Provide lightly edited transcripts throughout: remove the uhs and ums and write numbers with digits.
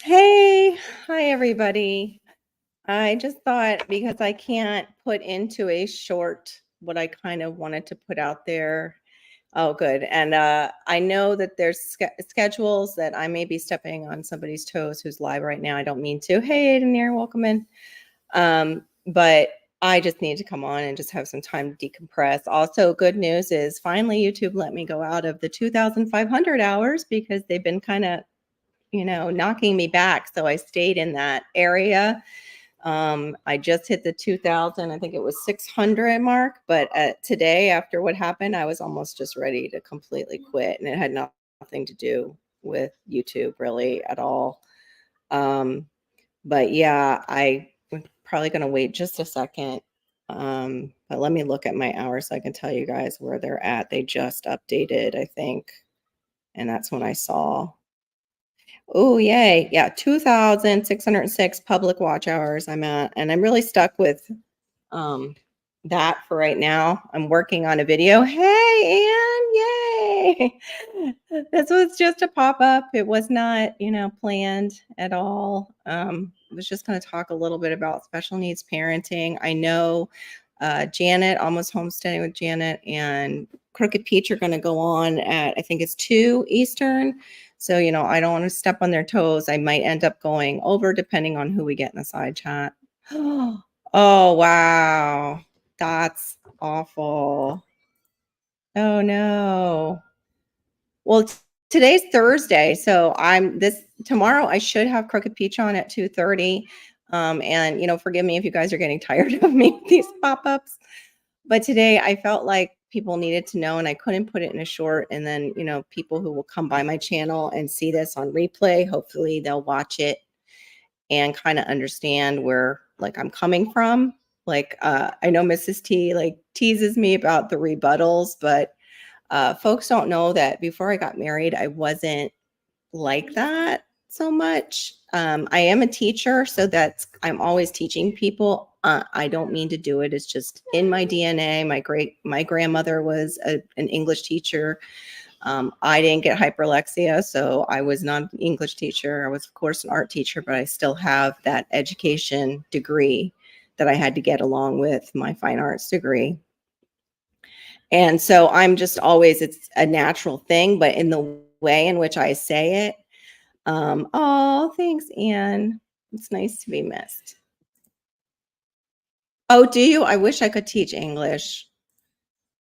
Hey, hi everybody. I just thought because I can't put into a short what I kind of wanted to put out there. Oh, good. And I know that there's schedules that I may be stepping on somebody's toes who's live right now. I don't mean to. Hey, Danier, welcome in. But I just need to come on and just have some time to decompress. Also, good news is finally YouTube let me go out of the 2,500 hours because they've been kind of knocking me back. So I stayed in that area. I just hit the 2000, I think it was 600 mark. But today, after what happened, I was almost just ready to completely quit. And it had nothing to do with YouTube really at all. But yeah, I'm probably going to wait just a second. But let me look at my hours so I can tell you guys where they're at. They just updated, I think. And that's when I saw. Oh, yay. Yeah, 2,606 public watch hours I'm at, and I'm really stuck with um that for right now. I'm working on a video. Hey, Ann, yay. This was just a pop-up. It was not, planned at all. I was just going to talk a little bit about special needs parenting. I know Janet, Almost Homesteading with Janet, and Crooked Peach are going to go on at, I think it's 2 Eastern. So, I don't want to step on their toes. I might end up going over depending on who we get in the side chat. Oh, wow. That's awful. Oh, no. Well, today's Thursday, so tomorrow I should have Crooked Peach on at 2:30. And forgive me if you guys are getting tired of me with these pop-ups. But today I felt like people needed to know and I couldn't put it in a short. And then, people who will come by my channel and see this on replay, hopefully they'll watch it and kind of understand where like I'm coming from. Like I know Mrs. T like teases me about the rebuttals, but folks don't know that before I got married, I wasn't like that so much. I am a teacher, so I'm always teaching people. I don't mean to do it. It's just in my DNA. My grandmother was an English teacher. I didn't get hyperlexia, so I was not an English teacher. I was, of course, an art teacher, but I still have that education degree that I had to get along with my fine arts degree. And so I'm just always, it's a natural thing, but in the way in which I say it, oh, thanks, Anne. It's nice to be missed. Oh, do you? I wish I could teach English.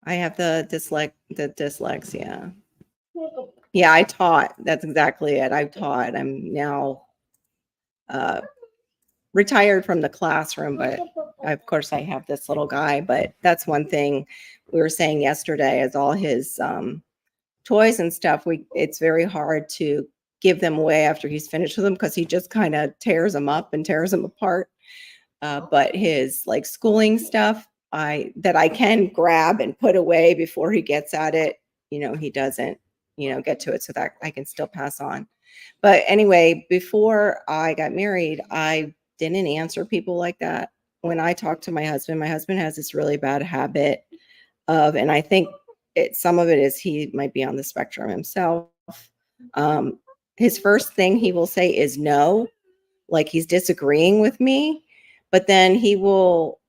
I have the dyslexia. Yeah, I taught. That's exactly it. I've taught. I'm now retired from the classroom, but of course I have this little guy. But that's one thing we were saying yesterday is all his toys and stuff. It's very hard to give them away after he's finished with them because he just kind of tears them up and tears them apart. But his like schooling stuff, that I can grab and put away before he gets at it. He doesn't, get to it so that I can still pass on. But anyway, before I got married, I didn't answer people like that. When I talk to my husband has this really bad habit and I think some of it is he might be on the spectrum himself. Um, his first thing he will say is no, like he's disagreeing with me, but then he will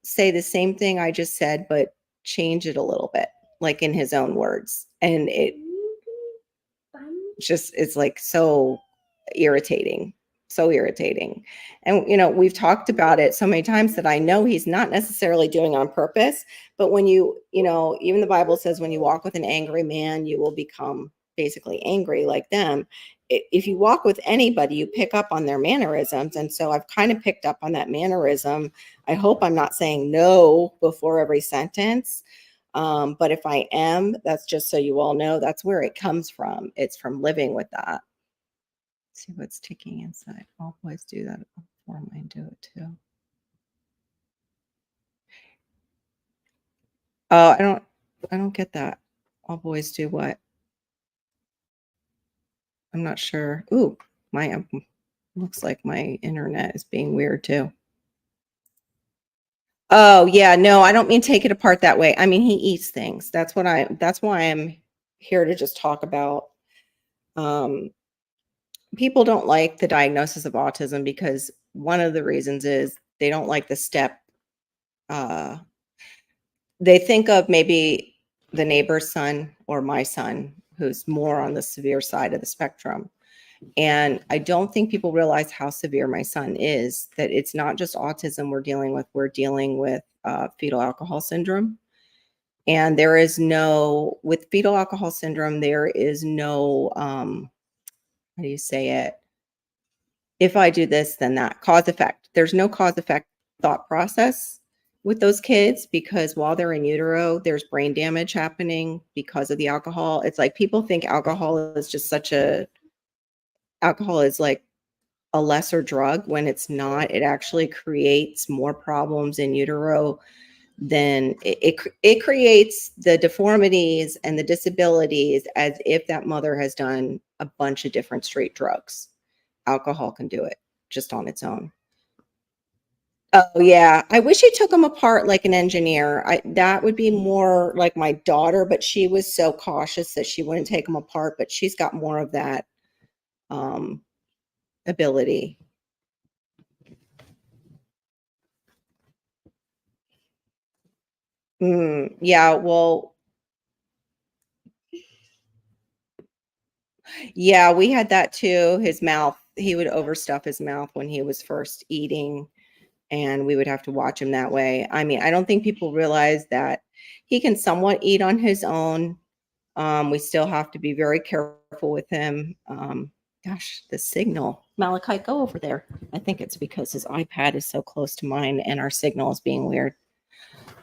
say the same thing I just said, but change it a little bit, like in his own words. And it's like so irritating. So irritating. And we've talked about it so many times that I know he's not necessarily doing it on purpose, but when even the Bible says when you walk with an angry man, you will become basically angry like them. If you walk with anybody, you pick up on their mannerisms. And so I've kind of picked up on that mannerism. I hope I'm not saying no before every sentence. But if I am, that's just so you all know, that's where it comes from. It's from living with that. Let's see what's ticking inside. All boys do that before mine do it too. Oh, I don't get that. All boys do what? I'm not sure. Ooh, my looks like my internet is being weird too. Oh, yeah, no, I don't mean take it apart that way. I mean, he eats things. That's why I'm here to just talk about people don't like the diagnosis of autism because one of the reasons is they don't like the step. Uh, they think of maybe the neighbor's son or my son, who's more on the severe side of the spectrum. And I don't think people realize how severe my son is, that it's not just autism we're dealing with fetal alcohol syndrome. And there is no, with fetal alcohol syndrome, there is no, how do you say it? If I do this, then that cause effect. There's no cause effect thought process with those kids because while they're in utero, there's brain damage happening because of the alcohol. It's like people think alcohol is like a lesser drug when it's not. It actually creates more problems in utero than it creates the deformities and the disabilities as if that mother has done a bunch of different straight drugs. Alcohol can do it just on its own. Oh yeah, I wish he took them apart like an engineer. That would be more like my daughter, but she was so cautious that she wouldn't take them apart. But she's got more of that um, ability. Yeah, well, yeah, we had that too. His mouth, he would overstuff his mouth when he was first eating, and we would have to watch him that way. I mean, I don't think people realize that he can somewhat eat on his own. We still have to be very careful with him. Gosh, the signal. Malachi, go over there. I think it's because his iPad is so close to mine and our signal is being weird.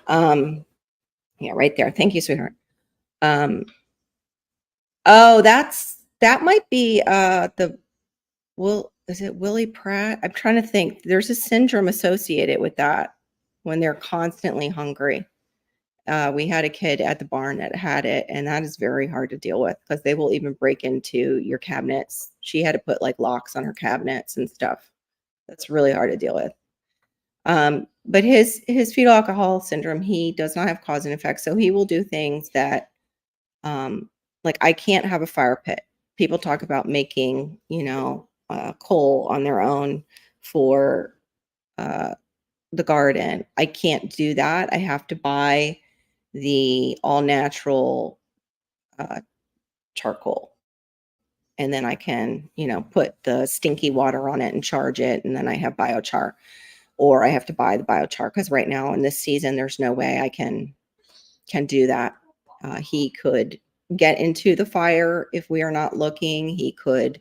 Um, yeah, right there. Thank you, sweetheart. Um, oh, that might be the is it Willie Pratt? I'm trying to think. There's a syndrome associated with that when they're constantly hungry. We had a kid at the barn that had it, and that is very hard to deal with because they will even break into your cabinets. She had to put like locks on her cabinets and stuff. That's really hard to deal with. But his fetal alcohol syndrome, he does not have cause and effect, so he will do things that, like I can't have a fire pit. People talk about making, coal on their own for uh, the garden. I can't do that. I have to buy the all natural uh, charcoal. And then I can, put the stinky water on it and charge it. And then I have biochar, or I have to buy the biochar because right now in this season, there's no way I can do that. He could get into the fire if we are not looking. He could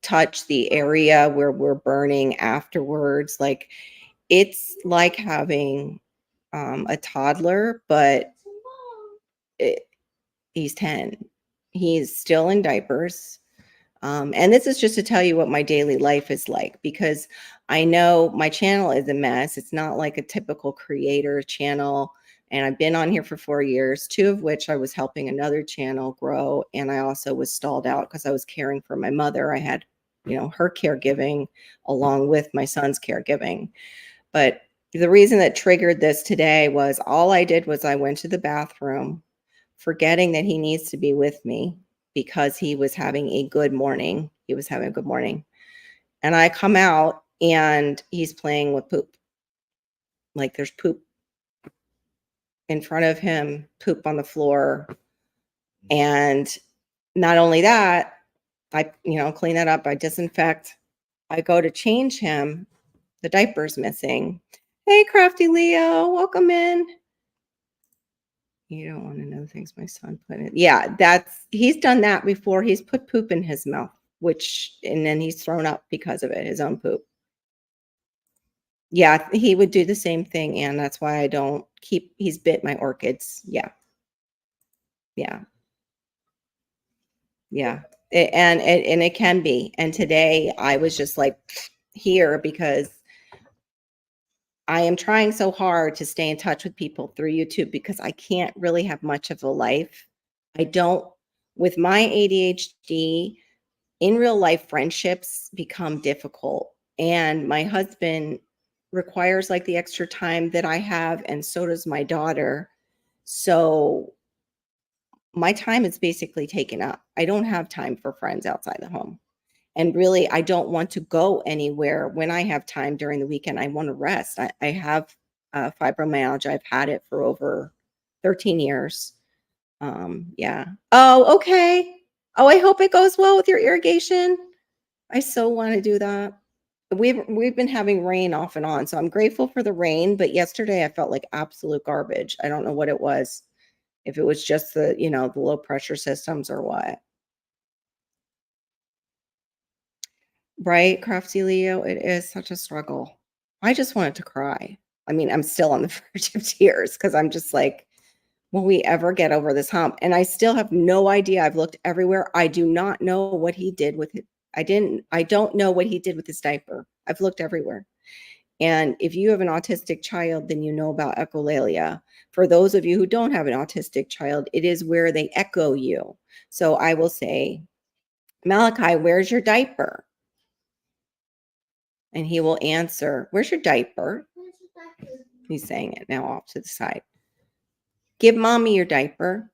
touch the area where we're burning afterwards. Like it's like having a toddler, but it, he's 10. He's still in diapers. And this is just to tell you what my daily life is like because I know my channel is a mess. It's not like a typical creator channel. And I've been on here for 4 years, 2 of which I was helping another channel grow. And I also was stalled out because I was caring for my mother. I had, her caregiving along with my son's caregiving. But the reason that triggered this today was all I did was I went to the bathroom, forgetting that he needs to be with me because he was having a good morning. He was having a good morning. And I come out and he's playing with poop. Like there's poop in front of him, poop on the floor. And not only that, I, clean that up, I disinfect. I go to change him. The diaper's missing. Hey, Crafty Leo, welcome in. You don't want to know things my son put in. Yeah, he's done that before. He's put poop in his mouth, and then he's thrown up because of it, his own poop. Yeah, he would do the same thing, and that's why I don't he's bit my orchids. Yeah. Yeah. Yeah. And it can be. And today I was just like here because I am trying so hard to stay in touch with people through YouTube because I can't really have much of a life. I don't, with my ADHD, in real life, friendships become difficult. And my husband requires like the extra time that I have, and so does my daughter. So my time is basically taken up. I don't have time for friends outside the home. And really, I don't want to go anywhere when I have time during the weekend. I want to rest. I have fibromyalgia. I've had it for over 13 years. Yeah. Oh, okay. Oh, I hope it goes well with your irrigation. I so want to do that. We've been having rain off and on, so I'm grateful for the rain, but yesterday I felt like absolute garbage. I don't know what it was. If it was just the low pressure systems or what. Right, Crafty Leo? It is such a struggle. I just wanted to cry. I mean, I'm still on the verge of tears because I'm just like, will we ever get over this hump? And I still have no idea. I've looked everywhere. I do not know what he did with it. I don't know what he did with his diaper. I've looked everywhere. And if you have an autistic child, then you know about echolalia. For those of you who don't have an autistic child, it is where they echo you. So I will say, Malachi, where's your diaper? And he will answer, where's your diaper? He's saying it now off to the side. Give mommy your diaper.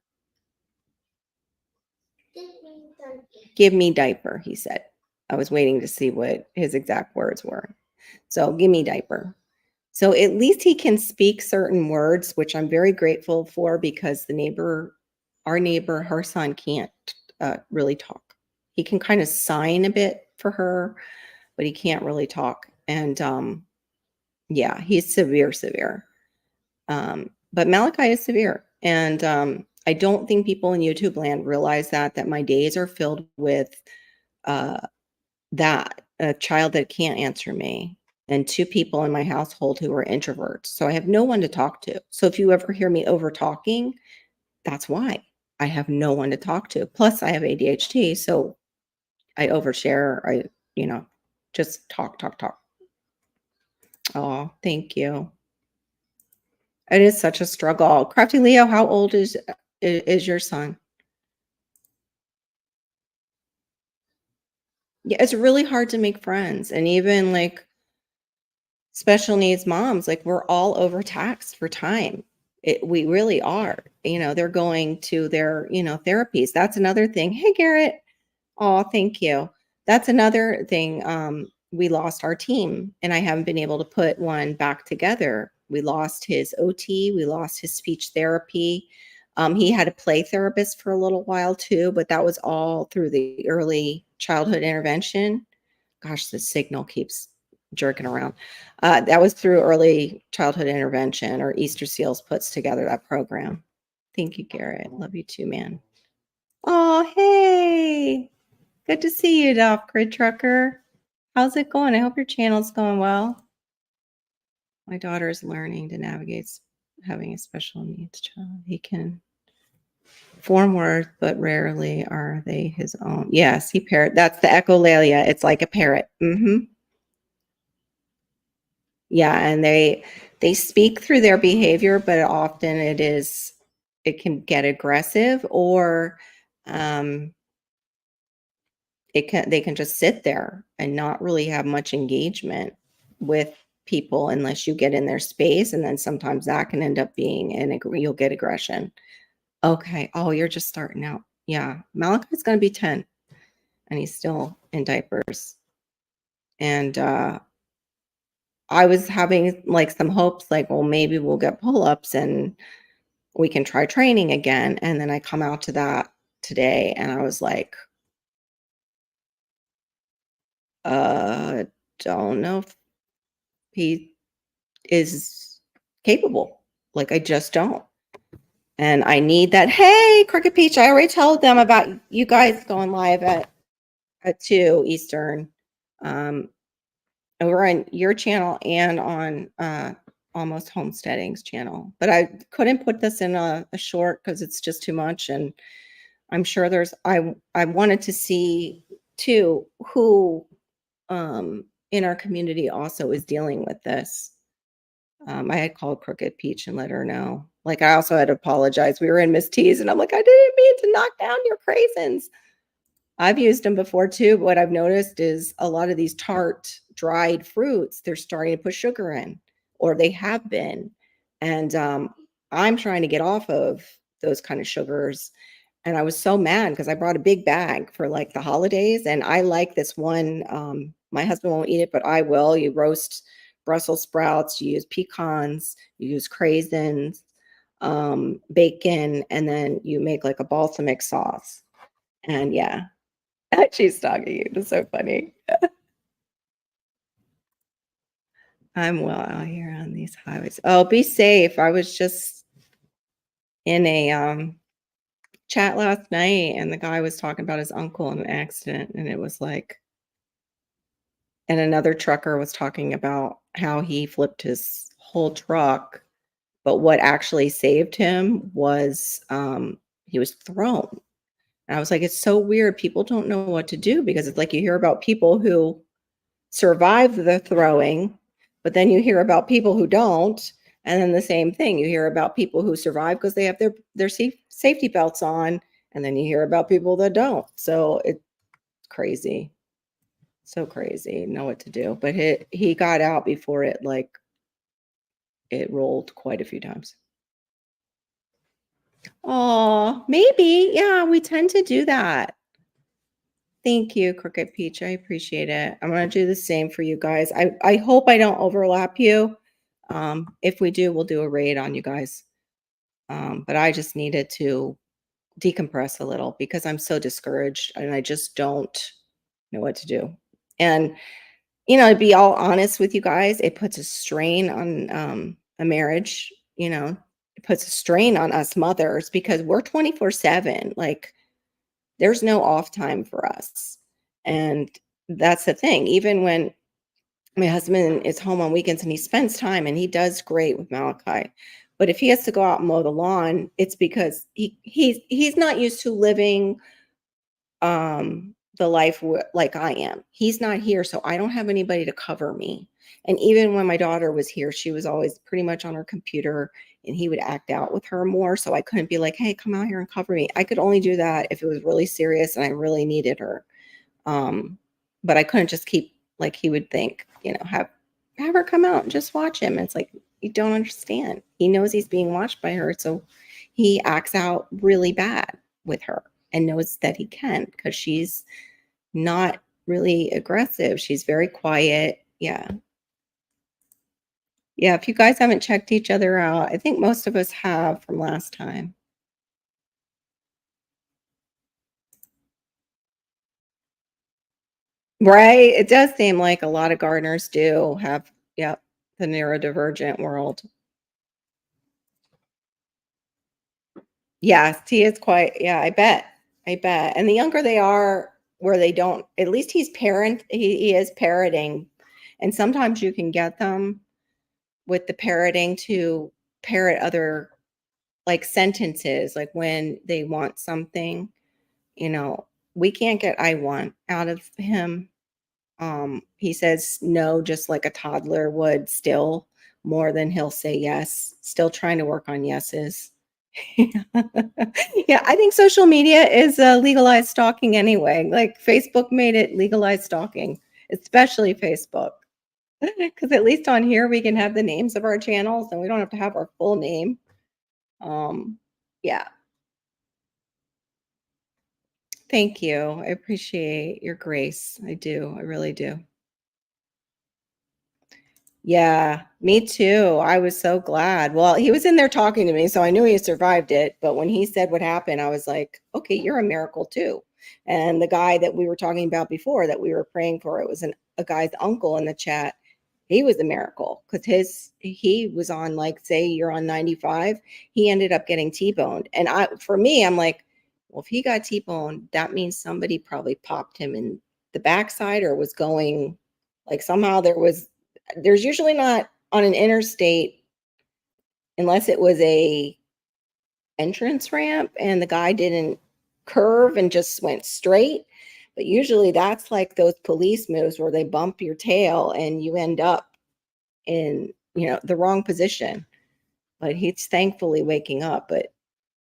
Give me diaper, he said. I was waiting to see what his exact words were. So give me diaper. So at least he can speak certain words, which I'm very grateful for because our neighbor, her son can't really talk. He can kind of sign a bit for her, but he can't really talk. And yeah, he's severe. But Malachi is severe. And I don't think people in YouTube land realize that my days are filled with uh, that a child that can't answer me and two people in my household who are introverts. So I have no one to talk to. So if you ever hear me over talking, that's why I have no one to talk to. Plus I have ADHD. So I overshare. You know, just talk. Oh, thank you. It is such a struggle. Crafty Leo, how old is your son? Yeah, it's really hard to make friends. And even like special needs moms, like we're all overtaxed for time. We really are. They're going to their, therapies. That's another thing. Hey, Garrett. Oh, thank you. That's another thing. We lost our team, and I haven't been able to put one back together. We lost his OT. We lost his speech therapy. He had a play therapist for a little while too, but that was all through the early childhood intervention. Gosh, the signal keeps jerking around. That was through early childhood intervention, or Easter Seals puts together that program. Thank you, Garrett. Love you too, man. Oh, hey. Good to see you, Doc Grid Trucker. How's it going? I hope your channel's going well. My daughter's learning to navigate having a special needs child. He can form words, but rarely are they his own. Yes, he parrot. That's the echolalia. It's like a parrot. Yeah, and they speak through their behavior, but often it can get aggressive, or they can just sit there and not really have much engagement with people unless you get in their space, and then sometimes that can end up being you'll get aggression. Okay. Oh, you're just starting out. Yeah. Malachi's going to be 10 and he's still in diapers. And I was having like some hopes, like, well, maybe we'll get pull-ups and we can try training again. And then I come out to that today and I was like, don't know if he is capable. Like, I just don't. And I need that. Hey, Crooked Peach, I already told them about you guys going live at 2 Eastern. Over on your channel and on Almost Homesteading's channel. But I couldn't put this in a short because it's just too much. And I'm sure I wanted to see too who in our community also is dealing with this. I had called Crooked Peach and let her know. Like, I also had to apologize. We were in Miss T's and I'm like, I didn't mean to knock down your craisins. I've used them before too. But what I've noticed is a lot of these tart dried fruits, they're starting to put sugar in, or they have been. And I'm trying to get off of those kind of sugars. And I was so mad because I brought a big bag for, like, the holidays, and I like this one, my husband won't eat it, but I will. You roast Brussels sprouts, you use pecans, you use craisins, bacon, and then you make, like, a balsamic sauce. And yeah, she's stalking you. That's so funny. I'm well out here on these highways. Oh, be safe. I was just in a, chat last night, and the guy was talking about his uncle in an accident, and it was like and another trucker was talking about how he flipped his whole truck, but what actually saved him was, he was thrown. And I was like, "It's so weird, people don't know what to do," because it's like you hear about people who survive the throwing, but then you hear about people who don't, and then the same thing, you hear about people who survive because they have their safety belts on, and then you hear about people that don't. So it's crazy. So crazy, know what to do, but he got out before it, like, it rolled quite a few times. Oh, maybe, yeah, we tend to do that. Thank you, Crooked Peach, I appreciate it. I'm gonna do the same for you guys. I hope I don't overlap you. If we do, we'll do a raid on you guys. But I just needed to decompress a little because I'm so discouraged and I just don't know what to do. And to be all honest with you guys, it puts a strain on, a marriage, it puts a strain on us mothers because we're 24/7, like, there's no off time for us, and that's the thing, even when my husband is home on weekends and he spends time and he does great with Malachi, but if he has to go out and mow the lawn, it's because he's not used to living the life like I am. He's not here, so I don't have anybody to cover me. And even when my daughter was here, she was always pretty much on her computer and he would act out with her more. So I couldn't be like, hey, come out here and cover me. I could only do that if it was really serious and I really needed her. Um, but I couldn't just keep like he would think, have her come out and just watch him. It's like you don't understand. He knows he's being watched by her, so he acts out really bad with her and knows that he can because she's not really aggressive. She's very quiet. Yeah. Yeah. If you guys haven't checked each other out, I think most of us have from last time. Right? It does seem like a lot of gardeners do have, yep, the neurodivergent world. Yes, he is quite, yeah, I bet. I bet. And the younger they are, where they don't, at least he is parroting. And sometimes you can get them with the parroting to parrot other like sentences, like when they want something, you know, we can't get I want out of him. He says no just like a toddler would still more than he'll say yes. Still trying to work on yeses. Yeah, I think social media is legalized stalking anyway. Like Facebook made it legalized stalking, especially Facebook. Because at least on here we can have the names of our channels and we don't have to have our full name. Um, yeah, thank you. I appreciate your grace. I do. I really do. Yeah, me too. I was so glad. Well, he was in there talking to me, so I knew he survived it. But when he said what happened, I was like, okay, you're a miracle too. And the guy that we were talking about before that we were praying for, it was a guy's uncle in the chat. He was a miracle because he was on, like, say you're on 95, he ended up getting T-boned. And for me, I'm like, well, if he got T-boned, that means somebody probably popped him in the backside or was going, like, somehow there's usually not on an interstate unless it was a entrance ramp and the guy didn't curve and just went straight. But usually that's like those police moves where they bump your tail and you end up in, the wrong position. But he's thankfully waking up, but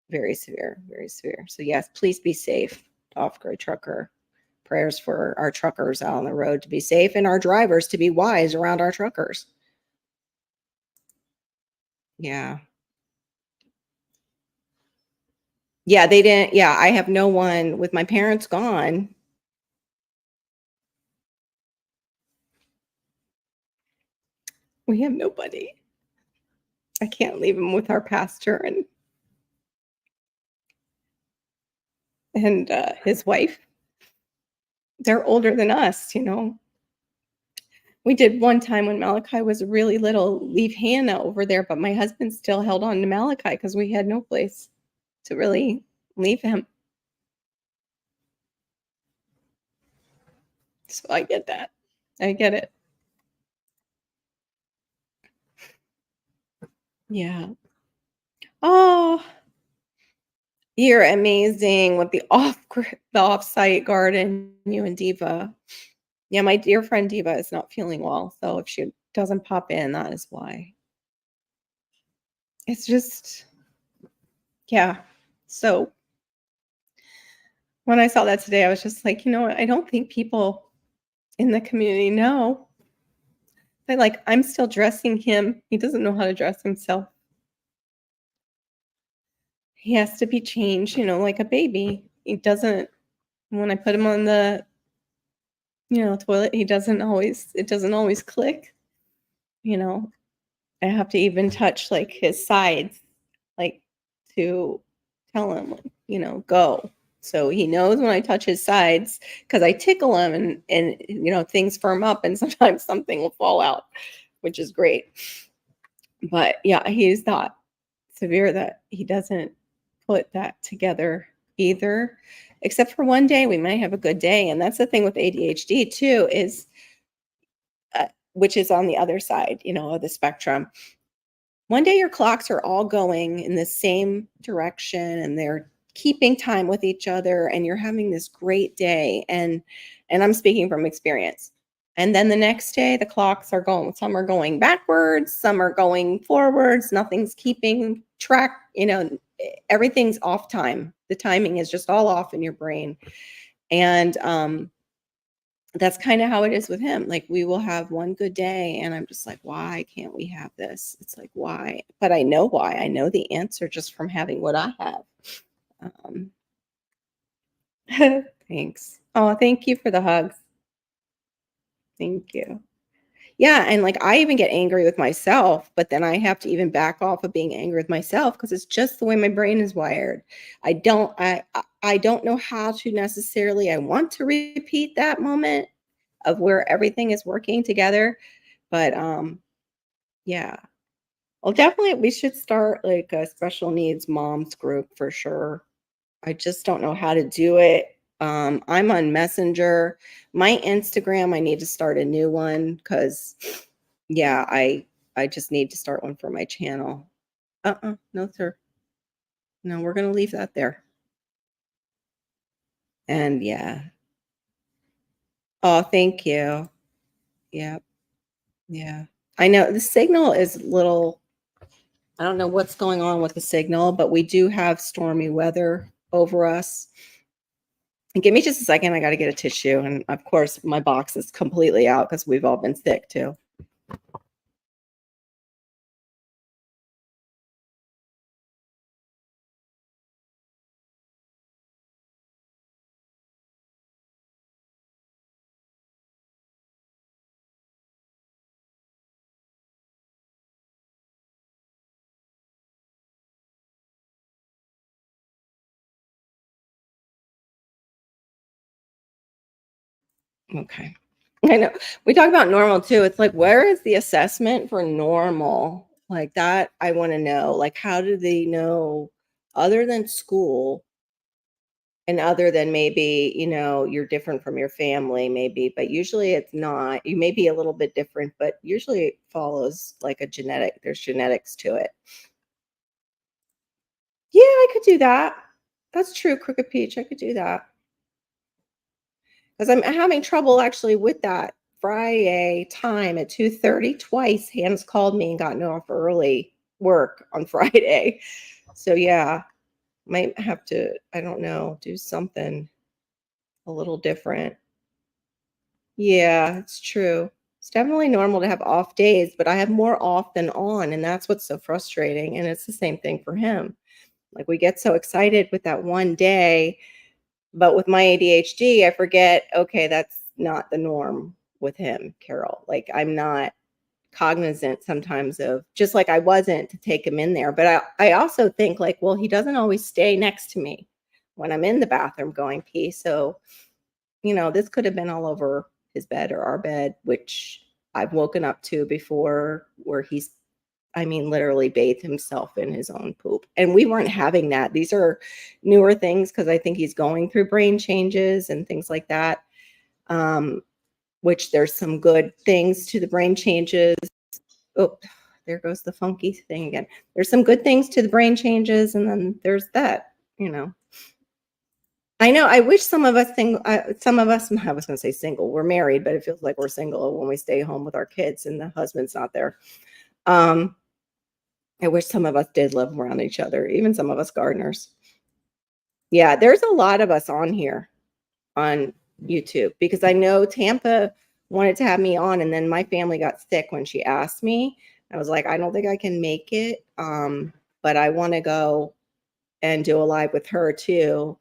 very severe, very severe. So yes, please be safe, off-grid trucker. Prayers for our truckers out on the road to be safe and our drivers to be wise around our truckers. Yeah. Yeah, they didn't yeah, I have no one with my parents gone, we have nobody. I can't leave him with our pastor and his wife. They're older than us, you know? We did one time when Malachi was really little, leave Hannah over there, but my husband still held on to Malachi because we had no place to really leave him. So I get that. I get it. Yeah. Oh, you're amazing with the off-site garden, you and Diva. Yeah, my dear friend Diva is not feeling well, so if she doesn't pop in, that is why. It's just yeah. So, when I saw that today, I was just like, "You know what? I don't think people in the community know that, like, I'm still dressing him. He doesn't know how to dress himself. He has to be changed, you know, like a baby. He doesn't when I put him on the, toilet, he doesn't always it doesn't always click, you know? I have to even touch, like, his sides, like, to tell him, like, "Go." So he knows when I touch his sides because I tickle him and things firm up and sometimes something will fall out, which is great. But, yeah, he's not severe that he doesn't put that together either, except for one day, we might have a good day, and that's the thing with ADHD too is, which is on the other side, of the spectrum. One day your clocks are all going in the same direction and they're keeping time with each other and you're having this great day and I'm speaking from experience. And then the next day the clocks are going some are going backwards, some are going forwards, nothing's keeping track, everything's off time. The timing is just all off in your brain. And that's kinda how it is with him, like, we will have one good day, and I'm just like, "Why can't we have this?" It's like, "Why?" But I know why, I know the answer just from having what I have. Um Thanks. Oh, thank you for the hugs. Thank you. Yeah, and, like, I even get angry with myself, but then I have to even back off of being angry with myself because it's just the way my brain is wired. I don't know how to necessarily I want to repeat that moment of where everything is working together, but yeah. Well, definitely we should start like a special needs moms group for sure. I just don't know how to do it. I'm on Messenger. My Instagram, I need to start a new one because yeah, I just need to start one for my channel. No, sir. No, we're gonna leave that there. And yeah. Oh, thank you. Yeah, yeah. I know the signal is little I don't know what's going on with the signal, but we do have stormy weather over us. And give me just a second, I gotta get a tissue, and, of course, my box is completely out because 'cause we've all been sick too. Okay. I know. We talk about normal too, it's like, where is the assessment for normal? Like, that I wanna know, like, how do they know other than school and other than maybe, you're different from your family maybe, but usually it's not. You may be a little bit different, but usually it follows like a there's genetics to it. Yeah, I could do that. That's true, Crooked Peach, I could do that. Because 'Cause I'm having trouble actually with that Friday time at 2:30. Twice, Hannah's called me and gotten off early work on Friday. So, yeah, might have to, I don't know, do something a little different. Yeah, it's true. It's definitely normal to have off days, but I have more off than on, and that's what's so frustrating, and it's the same thing for him. Like we get so excited with that one day, but with my ADHD, I forget, okay, that's not the norm with him, Carol. Like I'm not cognizant sometimes of, just like I wasn't to take him in there. But I also think like, well, he doesn't always stay next to me when I'm in the bathroom going pee. So, this could have been all over his bed or our bed, which I've woken up to before, where he's, I mean, literally bathed himself in his own poop. And we weren't having that. These are newer things because I think he's going through brain changes and things like that. Which there's some good things to the brain changes. Oh, there goes the funky thing again. There's some good things to the brain changes, and then there's that. I know. I wish some of us I was going to say single. We're married, but it feels like we're single when we stay home with our kids and the husband's not there. Um, I wish some of us did live around each other, even some of us gardeners. Yeah, there's a lot of us on here on YouTube because I know Tampa wanted to have me on, and then my family got sick when she asked me. I was like, I don't think I can make it, but I want to go and do a live with her too.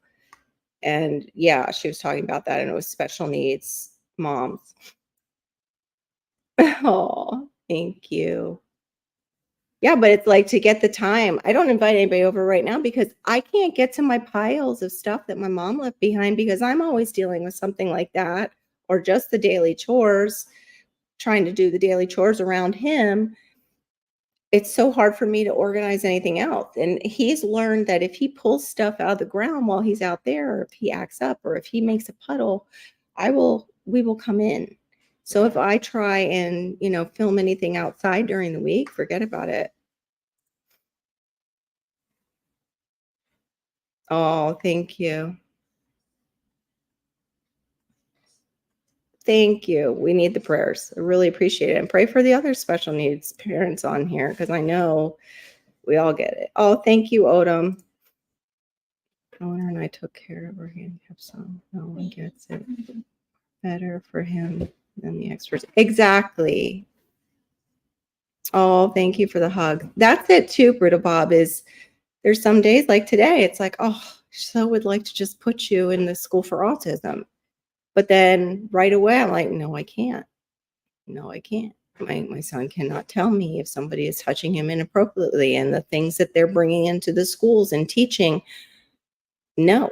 And yeah, she was talking about that, and it was special needs moms. Oh, thank you. Yeah, but it's like to get the time. I don't invite anybody over right now because I can't get to my piles of stuff that my mom left behind because I'm always dealing with something like that or just the daily chores, trying to do the daily chores around him. It's so hard for me to organize anything else. And he's learned that if he pulls stuff out of the ground while he's out there, or if he acts up, or if he makes a puddle, we will come in. So if I try and, film anything outside during the week, forget about it. Oh, thank you. Thank you. We need the prayers. I really appreciate it. And pray for the other special needs parents on here because I know we all get it. Oh, thank you, Odom. Owner and I took care of our handicap son. No one gets it better for him than the experts. Exactly. Oh, thank you for the hug. That's it too, Britta Bob, is there's some days like today, it's like, oh, so would like to just put you in the school for autism. But then right away, I'm like, no, I can't. No, I can't. My son cannot tell me if somebody is touching him inappropriately and the things that they're bringing into the schools and teaching. No,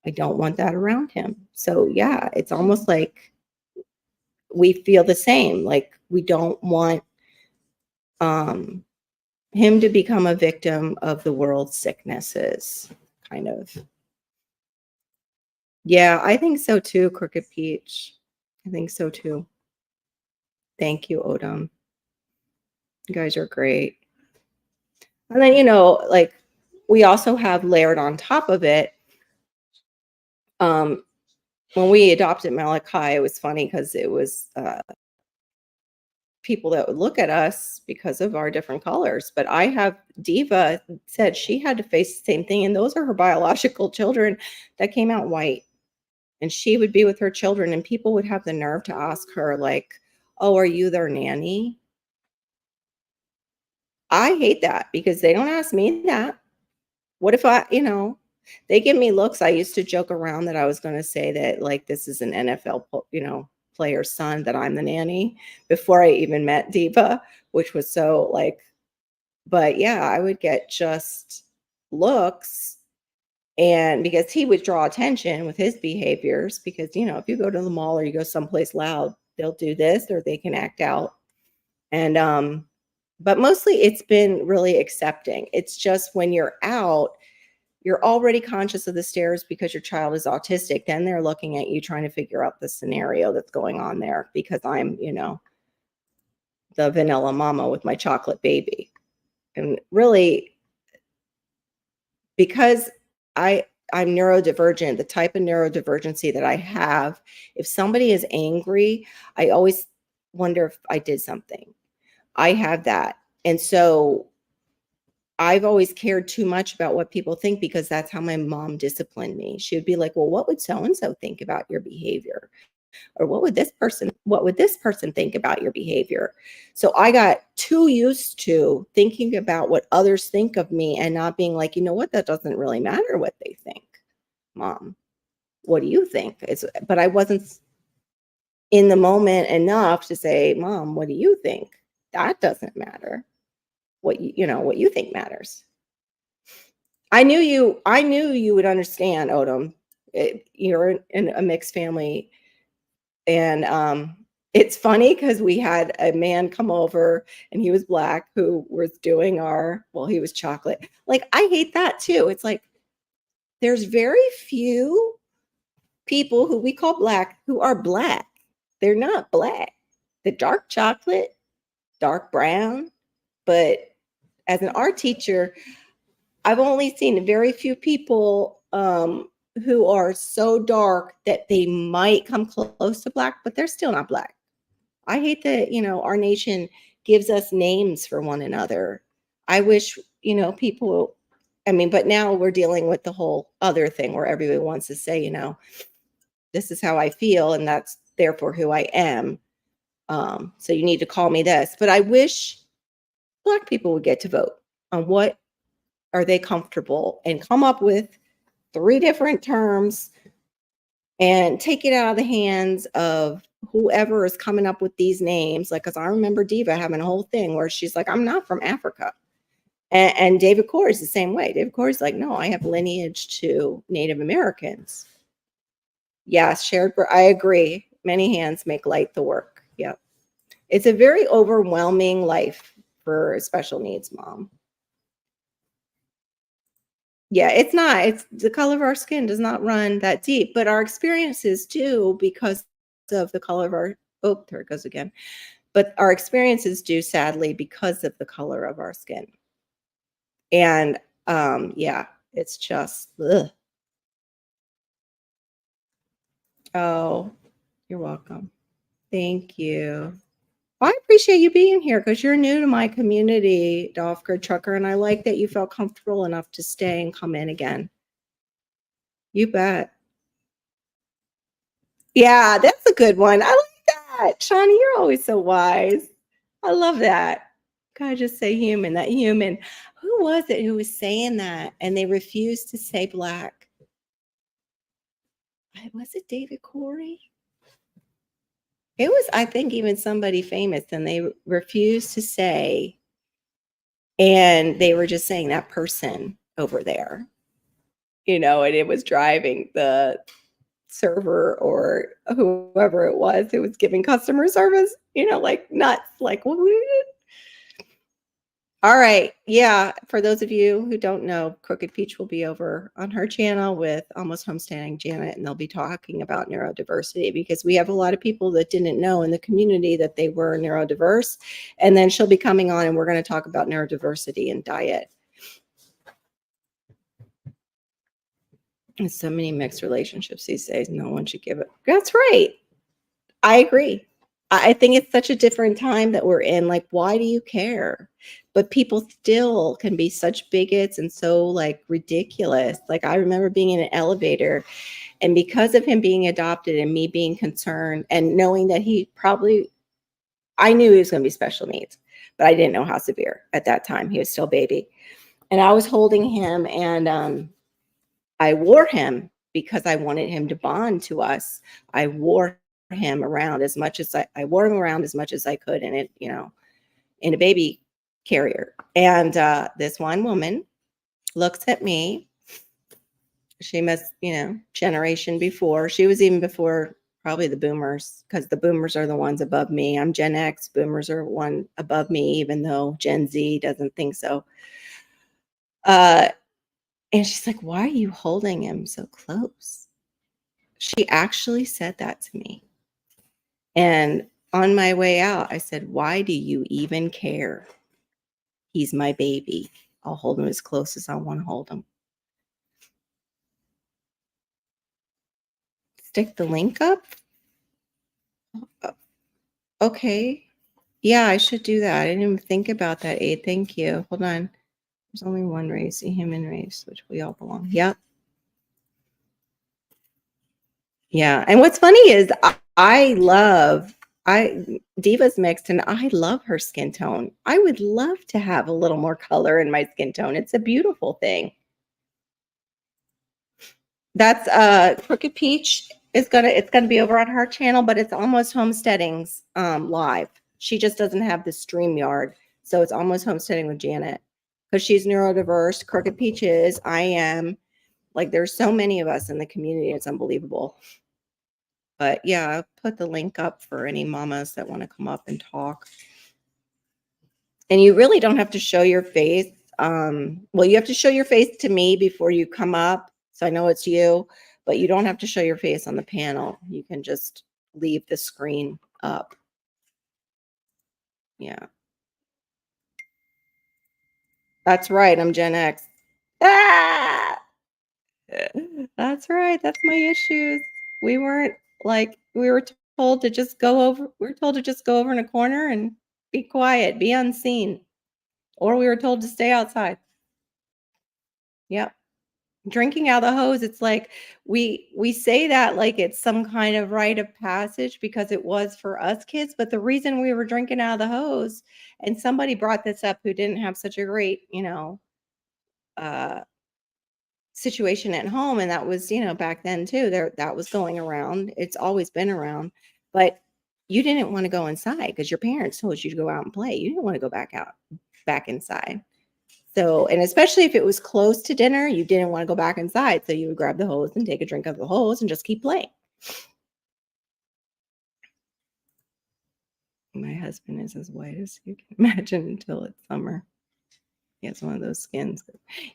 I don't want that around him. So yeah, it's almost like we feel the same. Like we don't want um, him to become a victim of the world's sicknesses, kind of. Yeah, I think so too, Crooked Peach. I think so too. Thank you, Odom. You guys are great. And then, like we also have layered on top of it. Um, when we adopted Malachi, it was funny because it was people that would look at us because of our different colors. But I have Diva said she had to face the same thing, and those are her biological children that came out white. And she would be with her children, and people would have the nerve to ask her, like, "Oh, are you their nanny?" I hate that because they don't ask me that. What if they give me looks. I used to joke around that I was going to say that, like, this is an NFL, player's son, that I'm the nanny before I even met Diva, which was so like, but yeah, I would get just looks. And because he would draw attention with his behaviors, because, if you go to the mall or you go someplace loud, they'll do this or they can act out. And, but mostly it's been really accepting. It's just when you're out, you're already conscious of the stares because your child is autistic. Then they're looking at you trying to figure out the scenario that's going on there because I'm, the vanilla mama with my chocolate baby. And really, because I'm neurodivergent, the type of neurodivergency that I have, if somebody is angry, I always wonder if I did something. I have that. And so I've always cared too much about what people think because that's how my mom disciplined me. She would be like, well, what would so-and-so think about your behavior? Or what would this person think about your behavior? So I got too used to thinking about what others think of me and not being like, you know what, that doesn't really matter what they think. Mom, what do you think? But I wasn't in the moment enough to say, Mom, what do you think? That doesn't matter. What you think matters. I knew you would understand, Odom. You're in a mixed family. And it's funny because we had a man come over and he was black who was doing he was chocolate. Like, I hate that too. It's like there's very few people who we call black who are black. They're not black. The dark chocolate, dark brown. But as an art teacher, I've only seen very few people who are so dark that they might come close to black, but they're still not black. I hate that, our nation gives us names for one another. I wish, people, but now we're dealing with the whole other thing where everybody wants to say, this is how I feel and that's therefore who I am. So you need to call me this. But I wish Black people would get to vote on what are they comfortable and come up with 3 different terms and take it out of the hands of whoever is coming up with these names. Like, because I remember Diva having a whole thing where she's like, I'm not from Africa. And David Corey is the same way. David Corey's like, no, I have lineage to Native Americans. Yes, I agree. Many hands make light the work. Yep. It's a very overwhelming life for a special needs mom. Yeah, it's not. It's the color of our skin does not run that deep, but our experiences do because of the color of our, there it goes again. But our experiences do sadly because of the color of our skin. And yeah, it's just, ugh. Oh, you're welcome. Thank you. Well, I appreciate you being here because you're new to my community, Dolph-Grid Trucker, and I like that you felt comfortable enough to stay and come in again. You bet. Yeah, that's a good one. I like that. Shawnee, you're always so wise. I love that. Gotta just say human, that human. Who was it who was saying that and they refused to say black? Was it David Corey? It was, I think, even somebody famous, and they refused to say, and they were just saying that person over there, and it was driving the server or whoever it was who was giving customer service, like nuts, like, what? All right. Yeah. For those of you who don't know, Crooked Peach will be over on her channel with Almost Homesteading Janet, and they'll be talking about neurodiversity because we have a lot of people that didn't know in the community that they were neurodiverse. And then she'll be coming on and we're going to talk about neurodiversity and diet. And so many mixed relationships these days. No one should give it. That's right. I agree. I think it's such a different time that we're in. Like, why do you care? But people still can be such bigots and so like ridiculous. Like, I remember being in an elevator, and because of him being adopted and me being concerned and knowing that I knew he was going to be special needs, but I didn't know how severe at that time. He was still a baby. And I was holding him, and I wore him because I wanted him to bond to us. I wore him around as much as I wore him around as much as I could in it, in a baby carrier. And this one woman looks at me. She must, generation before. She was even before probably the boomers, because the boomers are the ones above me. I'm Gen X. Boomers are one above me, even though Gen Z doesn't think so. And she's like, why are you holding him so close? She actually said that to me. And on my way out, I said, why do you even care? He's my baby. I'll hold him as close as I want to hold him. Stick the link up? Okay. Yeah, I should do that. I didn't even think about that, Aid. Thank you. Hold on. There's only one race, the human race, which we all belong. Yep. Yeah. And what's funny is Diva's mixed and I love her skin tone. I would love to have a little more color in my skin tone. It's a beautiful thing. That's Crooked Peach is it's gonna be over on her channel, but it's Almost Homesteading's live. She just doesn't have the StreamYard. So it's Almost Homesteading with Janet. Because she's neurodiverse, Crooked Peach is, I am. Like there's so many of us in the community, it's unbelievable. But yeah, I'll put the link up for any mamas that want to come up and talk. And you really don't have to show your face. Well, you have to show your face to me before you come up. So I know it's you, but you don't have to show your face on the panel. You can just leave the screen up. Yeah. That's right. I'm Gen X. Ah! That's right. That's my issues. We were told to just go over. We were told to just go over in a corner and be quiet, be unseen. Or we were told to stay outside. Yep. Drinking out of the hose, it's like we say that like it's some kind of rite of passage because it was for us kids, but the reason we were drinking out of the hose, and somebody brought this up who didn't have such a great, situation at home, and that was, back then too, that was going around. It's always been around, but you didn't want to go inside because your parents told you to go out and play. You didn't want to go back inside. So, and especially if it was close to dinner, you didn't want to go back inside. So you would grab the hose and take a drink of the hose and just keep playing. My husband is as white as you can imagine until it's summer. He has one of those skins.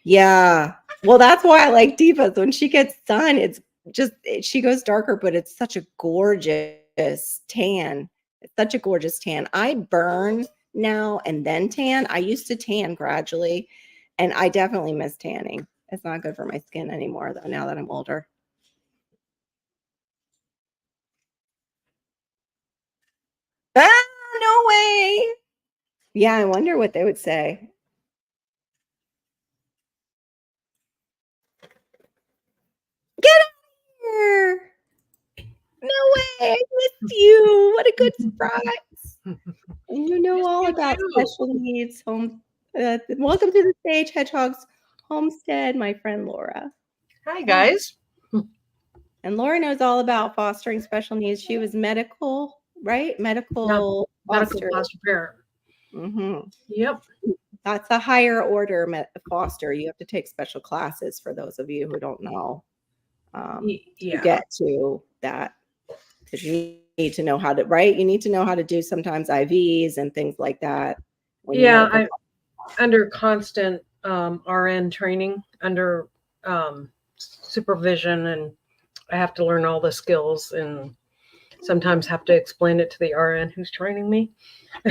Yeah. Well, that's why I like Divas. When she gets sun, she goes darker, but it's such a gorgeous tan. It's such a gorgeous tan. I burn now and then tan. I used to tan gradually, and I definitely miss tanning. It's not good for my skin anymore, though, now that I'm older. Ah, no way. Yeah, I wonder what they would say. Get out here. No way. I missed you. What a good surprise. And you know all about special needs home. Welcome to the stage, Hedgehog's Homestead, my friend Laura. Hi, guys. And Laura knows all about fostering special needs. She was medical, right? Medical foster parent. Mm-hmm. Yep. That's a higher order foster. You have to take special classes for those of you who don't know. To get to that, because you need to know how to, right? You need to know how to do sometimes IVs and things like that. I'm under constant RN training, under supervision, and I have to learn all the skills and sometimes have to explain it to the RN who's training me.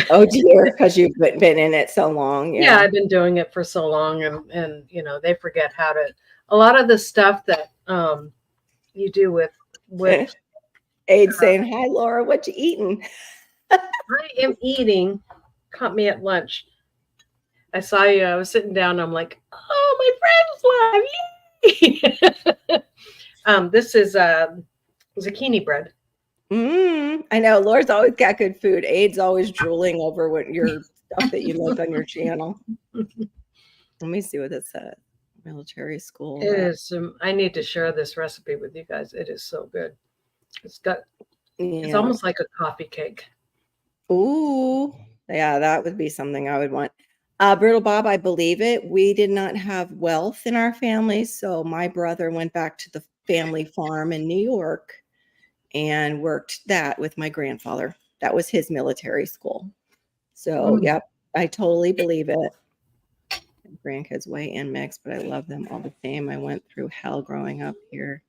Oh dear, because you've been in it so long. Yeah, I've been doing it for so long, and they forget how to. A lot of the stuff that you do with Aid saying, "Hi, Laura, what you eating?" I am eating. Caught me at lunch. I saw you. I was sitting down. I'm like, oh, my friend's live. This is zucchini bread. I know. Laura's always got good food. Aid's always drooling over what your stuff that you make on your channel. Let me see what it says. Military school. It is. I need to share this recipe with you guys. It is so good. It's almost like a coffee cake. Ooh, yeah, that would be something I would want. Brittle Bob, I believe it. We did not have wealth in our family, so my brother went back to the family farm in New York and worked that with my grandfather. That was his military school. So, yep, I totally believe it. Grandkids weigh in mixed, but I love them all the same. I went through hell growing up here.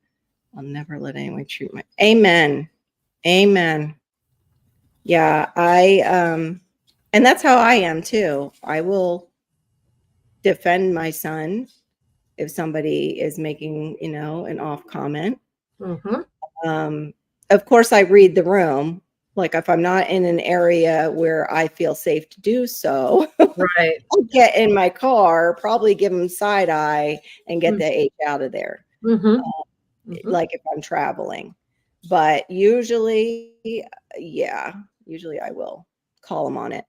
I'll never let anyone treat my Amen. Amen. Yeah, and that's how I am too. I will defend my son if somebody is making, an off comment. Of course, I read the room. Like if I'm not in an area where I feel safe to do so, right? I'll get in my car, probably give them side eye and get the H out of there. Like if I'm traveling. But usually, yeah, usually I will call him on it.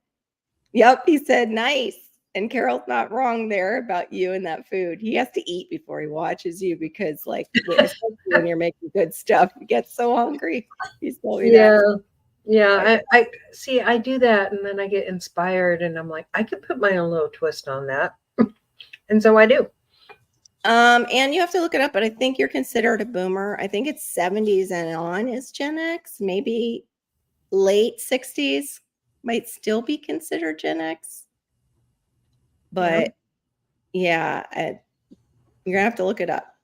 Yep, he said nice. And Carol's not wrong there about you and that food. He has to eat before he watches you because, like, especially when you're making good stuff, he gets so hungry. He's told me that. Yeah. Yeah. Like, I see, I do that and then I get inspired and I'm like, I could put my own little twist on that. And so I do. and you have to look it up, but I think you're considered a boomer. I think it's 70s and on is Gen X, maybe late 60s might still be considered Gen X. Yeah. But yeah, you're gonna have to look it up.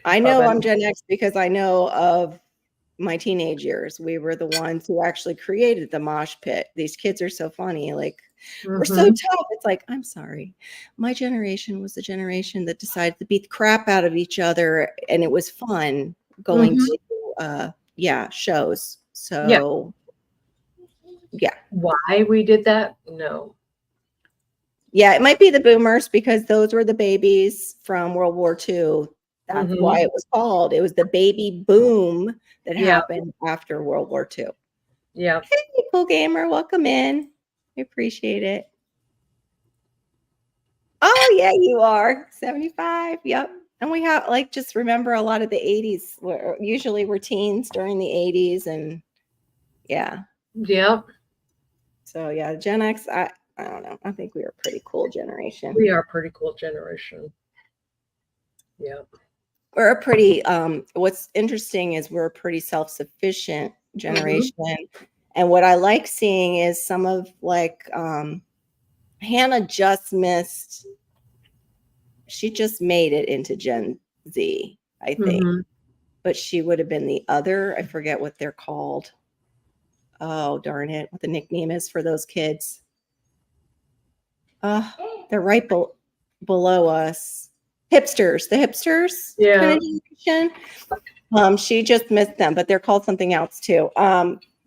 I Well, know then, I'm Gen X because I know of my teenage years. We were the ones who actually created the mosh pit. These kids are so funny. Like, we're so mhm. tough. It's like, I'm sorry. My generation was the generation that decided to beat the crap out of each other, and it was fun going Mhm. to shows. Yeah. So yeah. Why we did that? No. Yeah, it might be the boomers because those were the babies from World War II. That's why Mhm. it was called. It was the baby boom that Yeah. happened after World War II. Yeah. Hey, cool gamer, welcome in. I appreciate it. Oh, yeah, you are 75. Yep. And we have like just remember a lot of the 80s where usually we're teens during the 80s and yeah. Yeah. So yeah, Gen X, I don't know. I think we were a pretty cool generation. We are a pretty cool generation. Yeah. We're a pretty what's interesting is we're a pretty self-sufficient Mhm. generation. And what I like seeing is some of like Hannah just missed, she just made it into Gen Z, I think. Mhm. But she would have been the other, I forget what they're called. Oh, darn it, what the nickname is for those kids. They're right below us. Hipsters, the hipsters kind Yeah. of generation. She just missed them, but they're called something else too.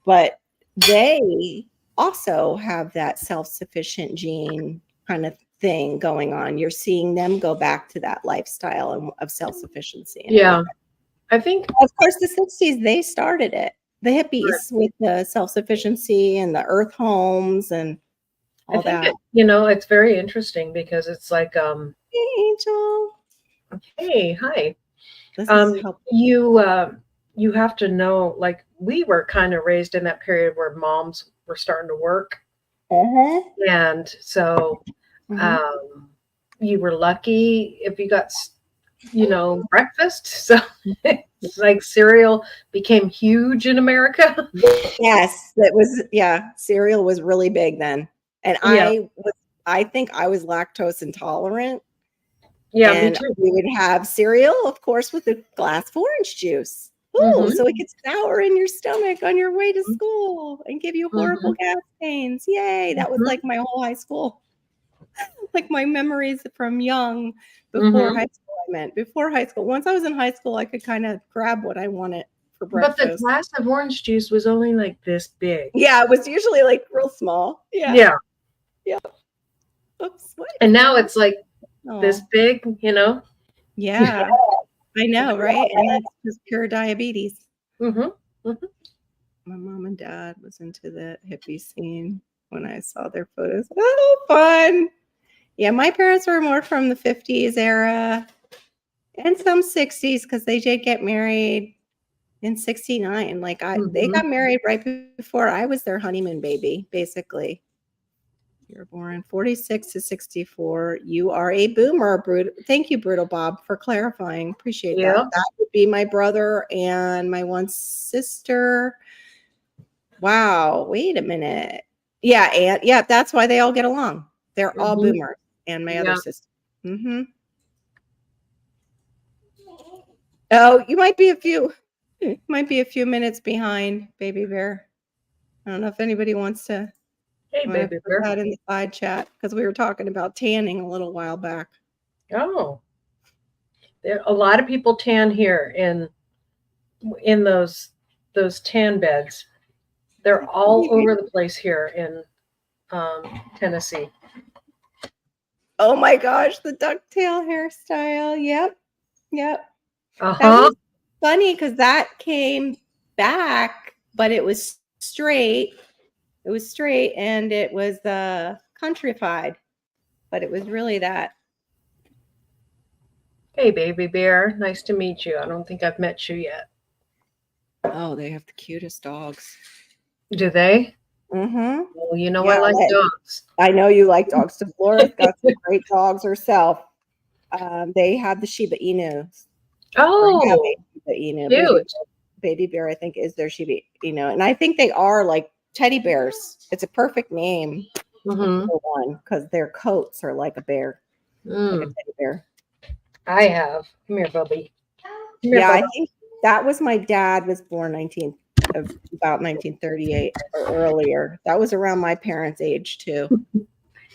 But they also have that self-sufficient gene kind of thing going on. You're seeing them go back to that lifestyle of self-sufficiency and Yeah. everything. I think Of course, the 60s, they started it. The hippies with the self-sufficiency and the earth homes and I all think that. it, it's very interesting because it's like Hey, Angel. hey, hi. This is Um helpful. you have to know, like, we were kind of raised in that period where moms were starting to work, Uh-huh. and so Mhm. um you were lucky if you got breakfast. So it's like cereal became huge in America. Yes, that was yeah, cereal was really big then. And Yeah. I think I was lactose intolerant, Yeah, me and too. we would have cereal, of course, with a glass of orange juice. Ooh, Mhm. so it gets sour in your stomach on your way to school and give you horrible Mhm. gas pains. Yay, that was Mhm. like my whole high school. Like my memories from young before Mhm. high school, I meant. Before high school. Once I was in high school, I could kinda grab what I wanted for But the breakfast. glass of orange juice was only like this big. Yeah, it was usually, like, real small. Yeah. Yeah. Yeah. Oops, what is And now going on? it's like this Oh, big. yeah. I know, right? And that's just pure diabetes. Mhm. Mhm. My mom and dad was into the hippie scene when I saw their photos. Oh, fun. Yeah, my parents were more from the 50s era and some 60s because they did get married in 69. Like they Mhm. got married right before I was their honeymoon baby, basically. You were born 46 to 64. You are a boomer, Thank you, Brutal Bob, for clarifying. Appreciate that. Yeah. That would be my brother and my one sister. Wow, wait a minute. Yeah, and yeah, that's why they all get along. They're all Mhm. boomers, and my other Yeah. sister. Mhm. Oh, you might be a few minutes behind, baby bear. I don't know if anybody wants to Hey, wanna baby put bear. that in the side chat because we were talking about tanning a little while back. Oh, a lot of people tan here in those tan beds. They're all over the place here in Tennessee. Oh my gosh, the ducktail hairstyle. Yep. Yep. Uh That huh. was funny because that came. back, but it was straight. It was straight and it was countrified, but it was really that. Hey, baby bear. Nice to meet you. I don't think I've met you yet. Oh, they have the cutest dogs. Do they? Mm-hmm. Well, you know Yeah, I like dogs. I know you like dogs. So Laura's got some great dogs herself. They have the Shiba Inus. Oh, Shiba Inu. cute. Baby bear, I think, is their Shiba Inu. And I think they are like teddy bears. It's a perfect name Mm-hmm. for one because their coats are like a bear, like a Mm, teddy bear. I have. Come here, Bubby. Come here, Yeah, I Bubba. think that was my dad was born about 1938 or earlier. That was around my parents' age too.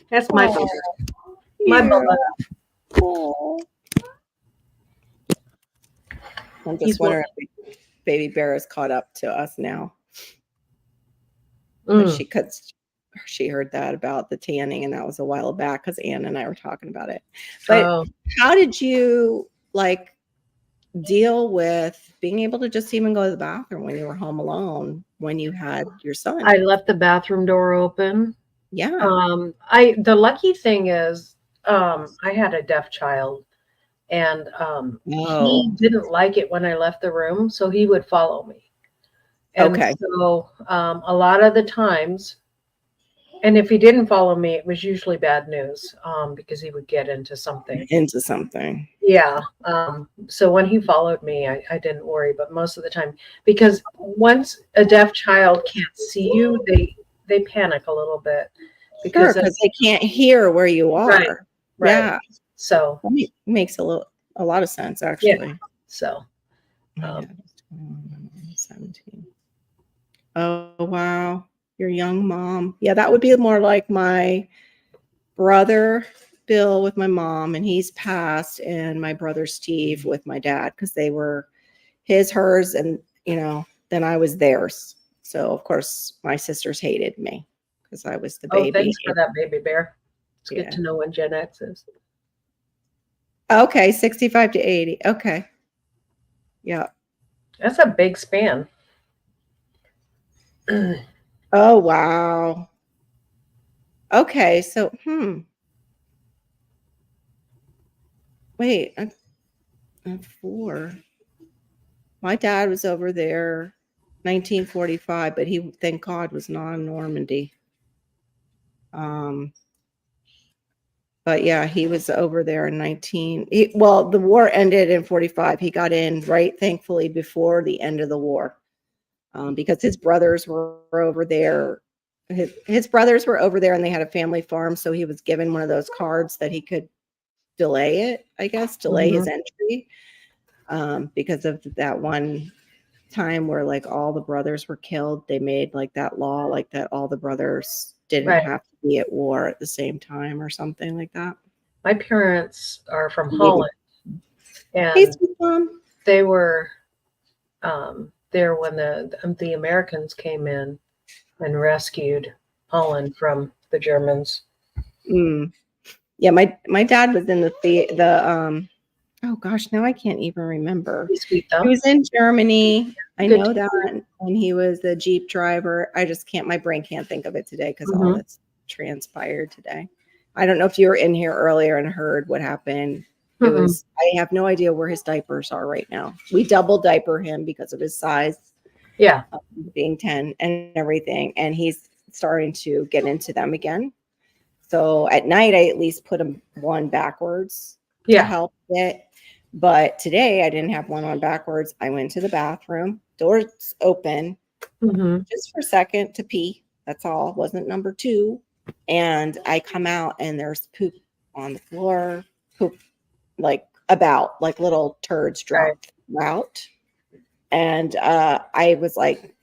That's my Oh, bear. My Bubba. oh. I'm just He's what? wondering if baby bear is caught up to us now. But Mm. she heard that about the tanning, and that was a while back because Ann and I were talking about it. But Oh, how did you like deal with being able to just even go to the bathroom when you were home alone when you had your son? I left the bathroom door open. Yeah. The lucky thing is, I had a deaf child, and he Oh, didn't like it when I left the room, so he would follow me. And okay. so a lot of the times, and if he didn't follow me, it was usually bad news because he would get into something. Into something. Yeah. So when he followed me, I didn't worry, but most of the time, because once a deaf child can't see you, they panic a little bit Sure, because because they can't hear where you right, are. right. Yeah. So That makes a lot of sense, yeah. actually. So My um, dad was 21, 17. Oh, wow. Your young mom. Yeah, that would be more like my brother Bill with my mom, and he's passed, and my brother Steve with my dad because they were hers, and then I was theirs. So of course my sisters hated me because I was the oh, baby. thanks for that, baby bear. It's good Yeah. to know when Gen X is. Okay, 65 to 80. Okay. Yeah. That's a big span. Oh, wow. Okay, so wait, I'm 4. My dad was over there 1945, but he, thank God, was not in Normandy. But yeah, he was over there in well, the war ended in 45. He got in right, thankfully, before the end of the war, because his brothers were over there. His brothers were over there, and they had a family farm, so he was given one of those cards that he could delay his Mhm. entry, because of that one time where like all the brothers were killed. They made like that law, like that all the brothers didn't Right. have to be at war at the same time or something like that. My parents are from Maybe. Holland, Hey, and sweet mom. they were there when the Americans came in and rescued Holland from the Germans. Mm. Yeah, my dad was in the oh gosh, now I can't even remember. Pretty sweet He though. was in Germany. I Good know to that, see. and he was a Jeep driver. I just can't, my brain can't think of it today because all Mm-hmm. that's transpired today. I don't know if you were in here earlier and heard what happened. Mm-mm. I have no idea where his diapers are right now. We double diaper him because of his size, Yeah. being 10 and everything, and he's starting to get into them again. So at night, I at least put him one backwards to Yeah. help it. But today I didn't have one on backwards. I went to the bathroom, doors open, Mm-hmm. just for a second to pee. That's all. It wasn't number 2. And I come out and there's poop on the floor, poop like little turds Right. dropped out. And I was like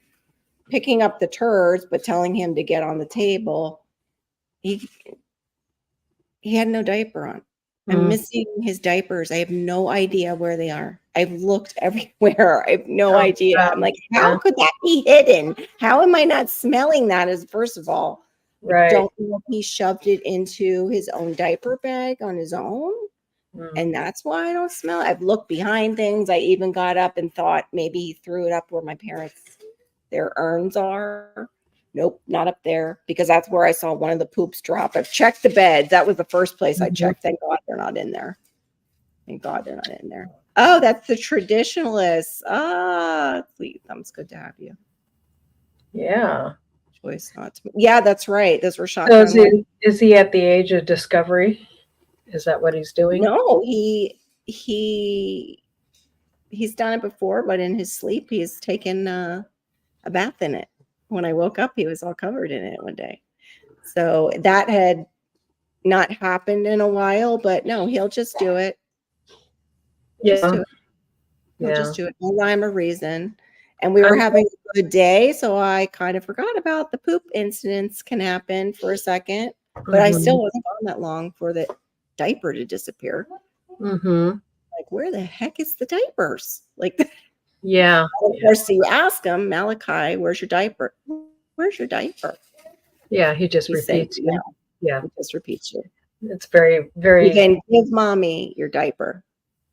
picking up the turds, but telling him to get on the table. He had no diaper on. I'm Mm. missing his diapers. I have no idea where they are. I've looked everywhere. I have no Oh, idea. I'm like, yeah. how could that be hidden? How am I not smelling that? As first of all, I Right. don't know if he shoved it into his own diaper bag on his own. And that's why I don't smell it. I've looked behind things. I even got up and thought maybe he threw it up where my parents, their urns are. Nope, not up there, because that's where I saw one of the poops drop. I've checked the beds. That was the first place I checked. Thank God they're not in there. Thank God they're not in there. Oh, that's the traditionalists. Ah, sweet. Thumbs, good to have you. Yeah. Choice not to. Yeah, that's right. Those were So shotgun. is he at the age of discovery? Is that what he's doing? No, he's done it before, but in his sleep, he's taken a bath in it. When I woke up, he was all covered in it one day. So that had not happened in a while, but no, he'll just do it. Just do it. He'll just do it. No rhyme or reason. And we were having a good day, so I kind of forgot about the poop incidents can happen for a second, but I still wasn't gone that long for the diaper to disappear. Like, where the heck is the diapers? Like, yeah. Of course, so you ask him, Malachi, where's your diaper? Where's your diaper? Yeah, he just repeats you. No. Yeah. He just repeats you. It's very, very. Even give mommy your diaper.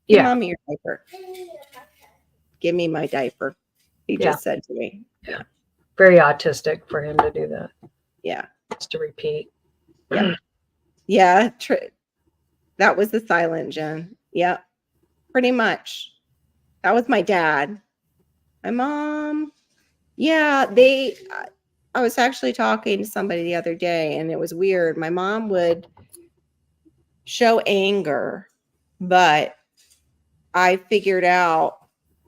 Give mommy your diaper. Give me my diaper. He just said to me. Yeah. Very autistic for him to do that. Yeah. Just to repeat. Yeah. Yeah. That was the silent Jen. Yeah. Pretty much. That was my dad. My mom. Yeah. I was actually talking to somebody the other day, and it was weird. My mom would show anger, but I figured out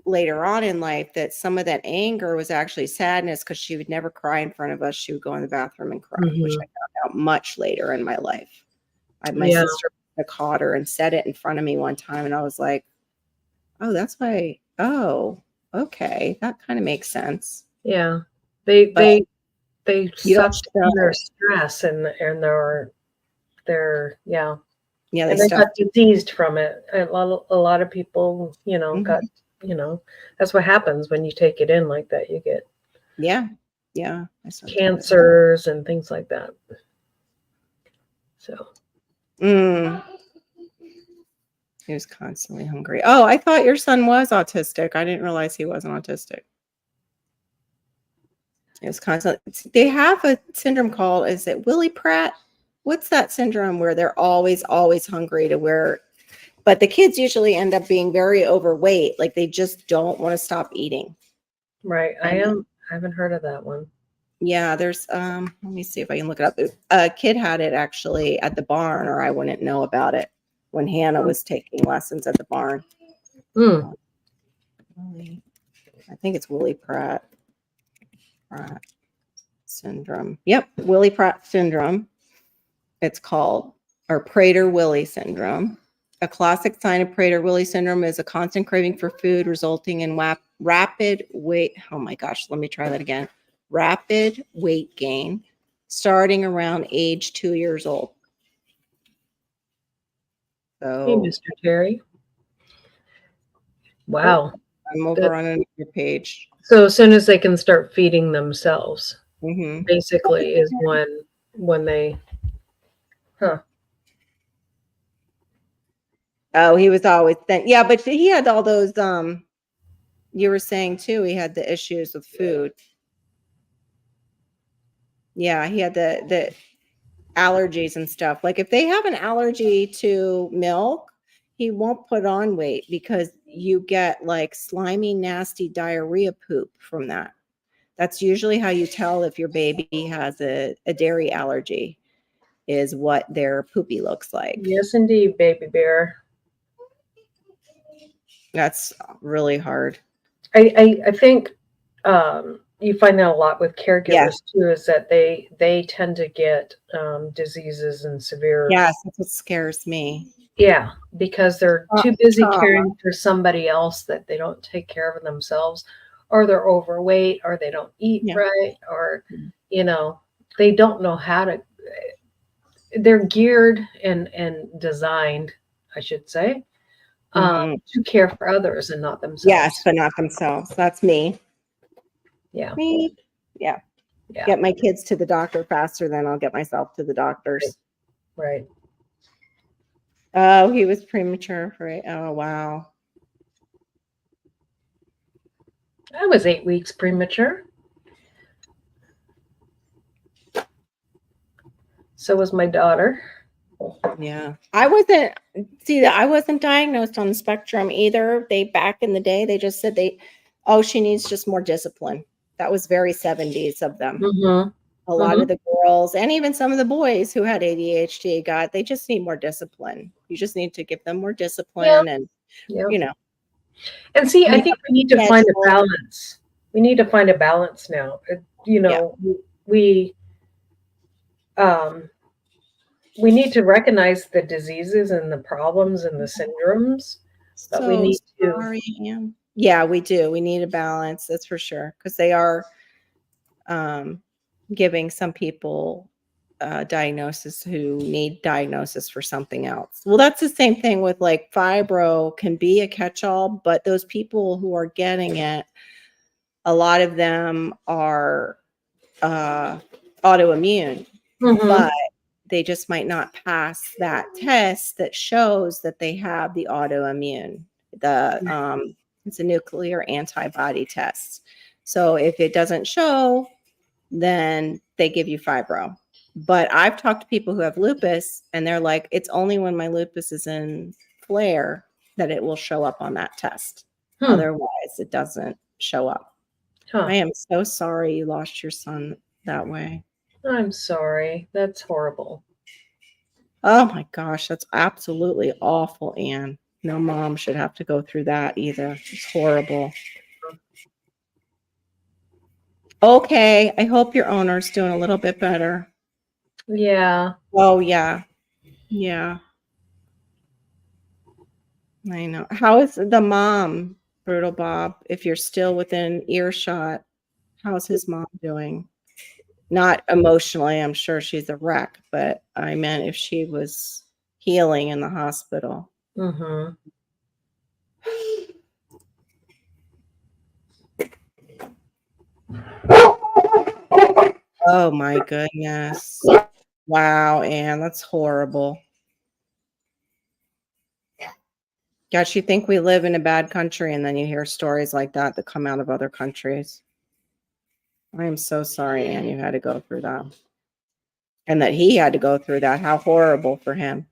later on in life that some of that anger was actually sadness, because she would never cry in front of us. She would go in the bathroom and cry, which I found out much later in my life. My sister caught her and said it in front of me one time, and I was like, oh, that's why. Oh, okay. That kind of makes sense. Yeah. They suck their stress and their yeah, they got diseased from it. A lot of people, got, that's what happens when you take it in like that. You get cancers and things like that. So he was constantly hungry. Oh, I thought your son was autistic. I didn't realize he wasn't autistic. It was constantly. They have a syndrome called, is it Willie Pratt? What's that syndrome where they're always hungry to where, but the kids usually end up being very overweight. Like, they just don't want to stop eating. Right. I haven't heard of that one. Yeah, there's let me see if I can look it up. A kid had it actually at the barn, or I wouldn't know about it when Hannah was taking lessons at the barn. I think it's Willie Pratt syndrome. Yep, Willie Pratt syndrome. It's called, or Prader-Willi syndrome. A classic sign of Prader-Willi syndrome is a constant craving for food, resulting in rapid weight. Oh my gosh, let me try that again. Rapid weight gain, starting around age 2 years old. So, hey, Mr. Terry. Wow. I'm over on another page. So as soon as they can start feeding themselves, basically is when they, Oh, he was always thin. Yeah, but he had all those, you were saying too, he had the issues with food. Yeah, he had the allergies and stuff. Like, if they have an allergy to milk, he won't put on weight, because you get like slimy, nasty diarrhea poop from that. That's usually how you tell if your baby has a dairy allergy, is what their poopy looks like. Yes, indeed, baby bear. That's really hard. I think you find that a lot with caregivers too, is that they tend to get diseases and severe. Yes, that's what scares me. Yeah, because they're too busy caring for somebody else that they don't take care of themselves, or they're overweight, or they don't eat right, or they don't know how to. They're geared and designed, I should say, to care for others and not themselves. Yes, but not themselves. That's me. Yeah. Me. Yeah. Get my kids to the doctor faster than I'll get myself to the doctors. Right. Oh, he was premature for it. Oh, wow. I was 8 weeks premature. So was my daughter. Yeah. I wasn't diagnosed on the spectrum either. They back in the day, they just said she needs just more discipline. That was very 70s of them. Mm-hmm. A lot of Mm-hmm. the girls and even some of the boys who had ADHD they just need more discipline. You just need to give them more Yeah. discipline and, Yeah. you know, And see, I make think up we need a to find a schedule. balance. We need to find a balance now. You Yeah. know, we um, we need to recognize the diseases and the problems and the syndromes, but we So need to. sorry, Anne. Yeah, we do. We need a balance, that's for sure. Because they are um, giving some people diagnosis who need diagnosis for something else. Well, that's the same thing with like fibro can be a catch-all, but those people who are getting it, a lot of them are autoimmune, Mm-hmm. but they just might not pass that test that shows that they have the autoimmune. It's a nuclear antibody test. So if it doesn't show, then they give you fibro. But I've talked to people who have lupus and they're like, it's only when my lupus is in flare that it will show up on that test. Hmm. Otherwise, it doesn't show up. I Huh. am so sorry you lost your son that way. I'm sorry. That's horrible. Oh my gosh, that's absolutely awful, Anne. No mom should have to go through that either. It's horrible. Okay, I hope your owner's doing a little bit better. Yeah. Oh, yeah. Yeah, I know. How is the mom, Brutal Bob, if you're still within earshot? How's his mom doing? Not emotionally, I'm sure she's a wreck, but I meant if she was healing in the hospital. Mm-hmm. Oh my goodness. Wow, Anne, that's horrible. Gosh, you think we live in a bad country, and then you hear stories like that come out of other countries. I am so sorry, Anne, you had to go through that. And that he had to go through that. How horrible for him.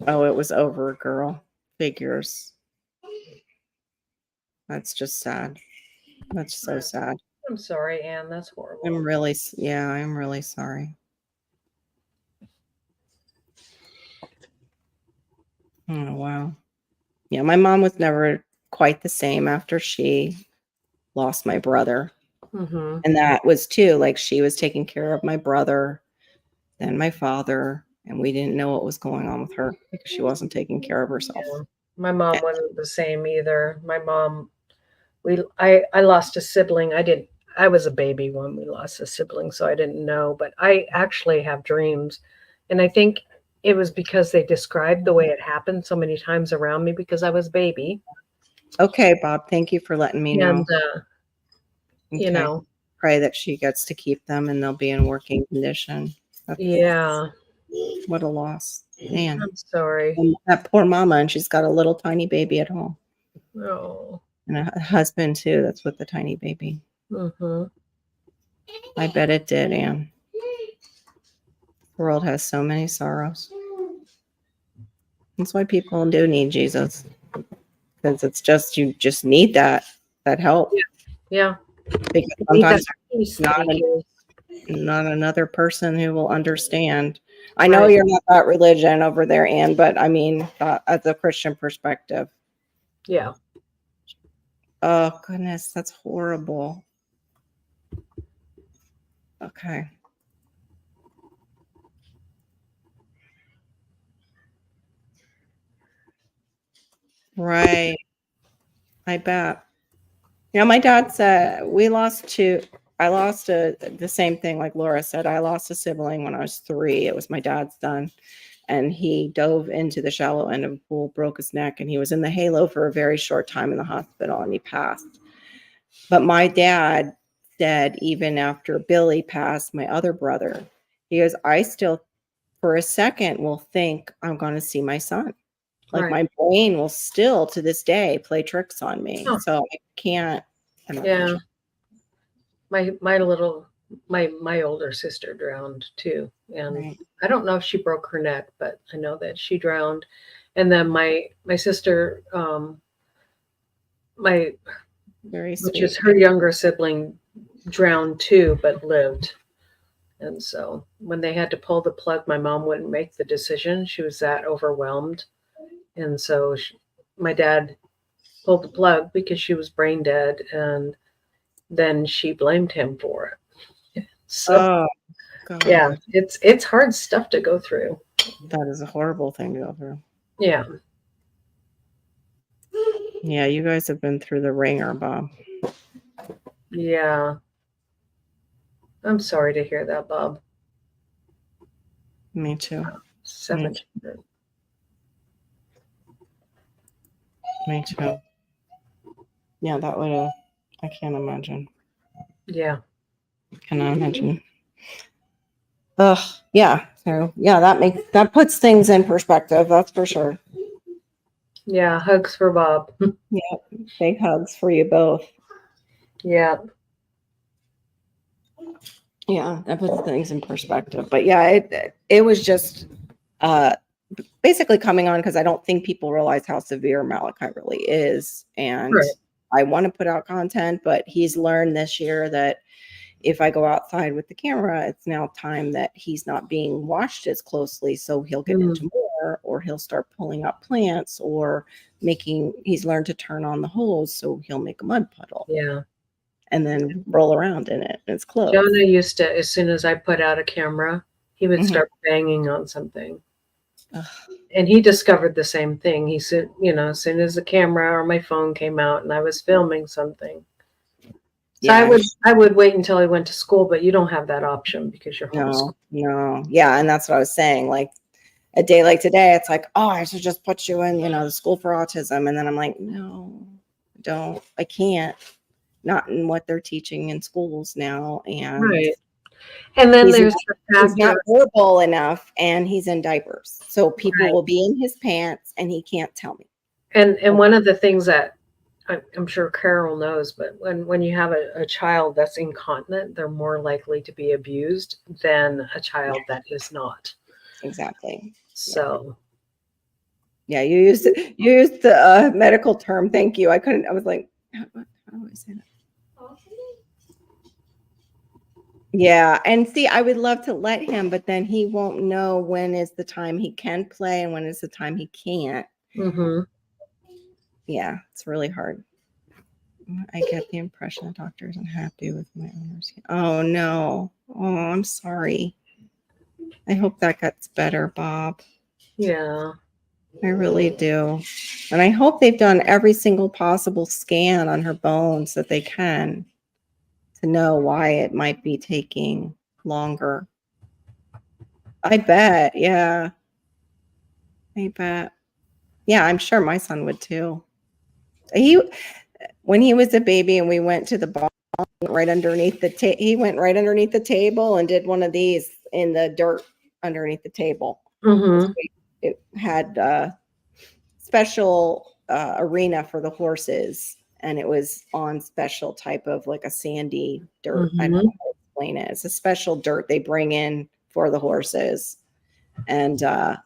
Oh, it was over, girl. Figures. That's just sad. That's so sad. I'm sorry, Anne. That's horrible. I'm really sorry. Oh, wow. Yeah, my mom was never quite the same after she lost my brother. Mm-hmm. And that was too, like she was taking care of my brother, then my father, and we didn't know what was going on with her because she wasn't taking care of herself. Yeah. My mom wasn't the same either. My mom, I lost a sibling. I was a baby when we lost a sibling, so I didn't know, but I actually have dreams. And I think it was because they described the way it happened so many times around me because I was a baby. Okay, Bob, thank you for letting me know. And you Okay. know, Pray that she gets to keep them and they'll be in working condition. yeah. What a loss. Man. I'm sorry. And that poor mama, and she's got a little tiny baby at home. Oh. And a husband too, that's with the tiny baby. Mm-hmm. I bet it did, Anne. The world has so many sorrows. That's why people do need Jesus. Because it's just you just need that help. Yeah. Because You need that sometimes peace not that he gives. not another person who will understand. I know Right. you're not that religion over there, Anne, but I mean, as a Christian perspective. Yeah. Oh, goodness, that's horrible. Okay. Right. I bet. My dad said I lost the same thing like Laura said. I lost a sibling when I was 3. It was my dad's son. And he dove into the shallow end of a pool, broke his neck, and he was in the halo for a very short time in the hospital and he passed. But my dad said, even after Billy passed, my other brother, he goes, I still for a second will think I'm going to see my son. Like Right. my brain will still to this day play tricks on me. Huh. So I can't Yeah. imagine. My older sister drowned too, and Right. I don't know if she broke her neck, but I know that she drowned. And then my sister, my Very which is sweet. her younger sibling, drowned too, but lived. And so when they had to pull the plug, my mom wouldn't make the decision. She was that overwhelmed. And so my dad pulled the plug because she was brain dead. And then she blamed him for it. So Oh yeah, God. it's hard stuff to go through. That is a horrible thing to go through. Yeah. Yeah, you guys have been through the ringer, Bob. Yeah. I'm sorry to hear that, Bob. Me too. 7. Me too. Yeah, that would I can't imagine. Yeah. Cannot imagine. Ugh, yeah. So yeah, that puts things in perspective, that's for sure. Yeah. Hugs for Bob. Yeah, big hugs for you both. Yeah. Yeah, that puts things in perspective. But yeah, it was just basically coming on because I don't think people realize how severe Malachi really is. And Right. I want to put out content, but he's learned this year that if I go outside with the camera, it's now time that he's not being watched as closely. So he'll get into more, or he'll start pulling up plants, or he's learned to turn on the hose. So he'll make a mud puddle Yeah. and then roll around in it. It's close. Jonah used to, as soon as I put out a camera, he would Mhm. start banging on something. Ugh. And he discovered the same thing. He said, as soon as the camera or my phone came out and I was filming something. So Yeah, I would wait until I went to school, but you don't have that option because you're homeschooled. no. Yeah. And that's what I was saying. Like a day like today, it's like, oh, I should just put you in, the school for autism. And then I'm like, no, I can't. Not in what they're teaching in schools now. And Right. And then there's the he's not factor. verbal enough, and he's in diapers. So people Right. will be in his pants and he can't tell me. And one of the things that I'm sure Carol knows, but when you have a child that's incontinent, they're more likely to be abused than a child that is not. Exactly. So Yeah, you used the medical term. Thank you. I was like, how do I say that? Yeah, and see, I would love to let him, but then he won't know when is the time he can play and when is the time he can't. mhm. Yeah, it's really hard. I get the impression the doctor isn't happy with my owners. Oh no. Oh, I'm sorry. I hope that gets better, Bob. Yeah. I really do. And I hope they've done every single possible scan on her bones that they can to know why it might be taking longer. I bet. Yeah. I bet. Yeah, I'm sure my son would too. When he was a baby and we went to the bar right underneath he went right underneath the table and did one of these in the dirt underneath the table. Mhm. It had special arena for the horses, and it was on special type of like a sandy dirt. I don't know Mhm. how to explain it. It's a special dirt they bring in for the horses. And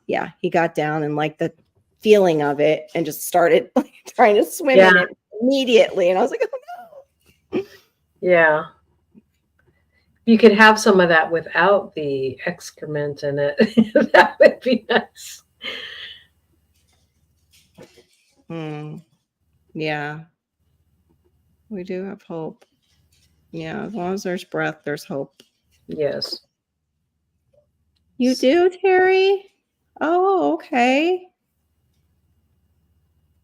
yeah, he got down and like the feeling of it and just started like, trying to swim Yeah. in it immediately. And I was like, oh Yeah. You could have some of that without the excrement in it. That would be nice. no. Yeah, we do have hope. Yeah, as long as there's breath, there's hope. Yes. You do, Terry? Oh, okay.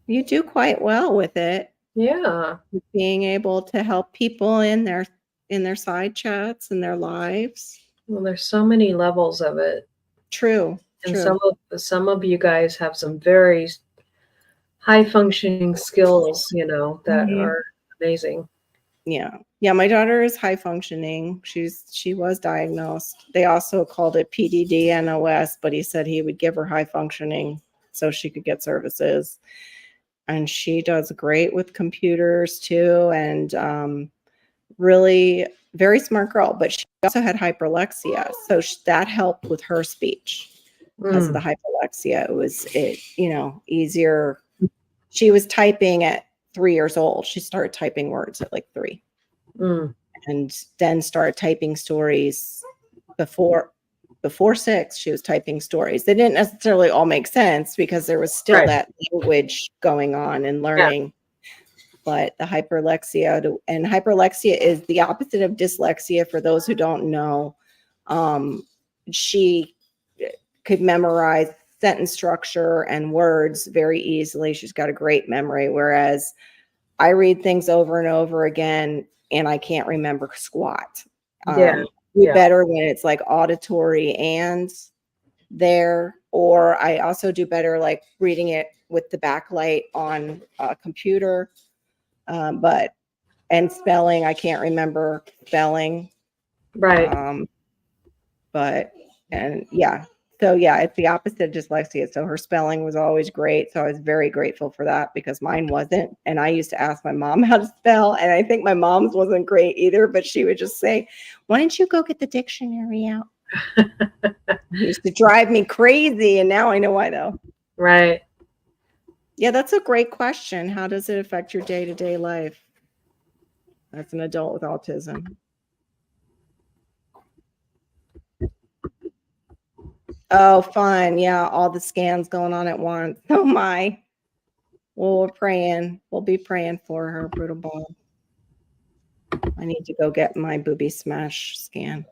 You do quite well with it. Yeah. Being able to help people in their side chats and their lives. Well, there's so many levels of it. True. And True. some of you guys have some very high functioning skills, that Mhm. are amazing. Yeah. Yeah, my daughter is high functioning. She was diagnosed. They also called it PDD-NOS, but he said he would give her high functioning so she could get services. And she does great with computers too, and really very smart girl. But she also had hyperlexia, so that helped with her speech because of the hyperlexia. It was easier. She was typing at 3 years old. She started typing words at like 3. And then started typing stories before 6. She was typing stories. They didn't necessarily all make sense because there was still that language going on and learning. But the hyperlexia, and hyperlexia is the opposite of dyslexia for those who don't know. She could memorize sentence structure and words very easily. She's got a great memory, whereas I read things over and over again and I can't remember squat. Do better when it's like auditory and there, or I also do better like reading it with the backlight on a computer. And spelling, I can't remember spelling. Right. So yeah, it's the opposite of dyslexia. So her spelling was always great. So I was very grateful for that because mine wasn't. And I used to ask my mom how to spell. And I think my mom's wasn't great either, but she would just say, why don't you go get the dictionary out? It used to drive me crazy. And now I know why though. Right. Yeah, that's a great question. How does it affect your day-to-day life as an adult with autism? Oh, fun. Yeah, all the scans going on at once. Oh, my. Well, we're praying. We'll be praying for her, Brutal Ball. I need to go get my booby smash scan.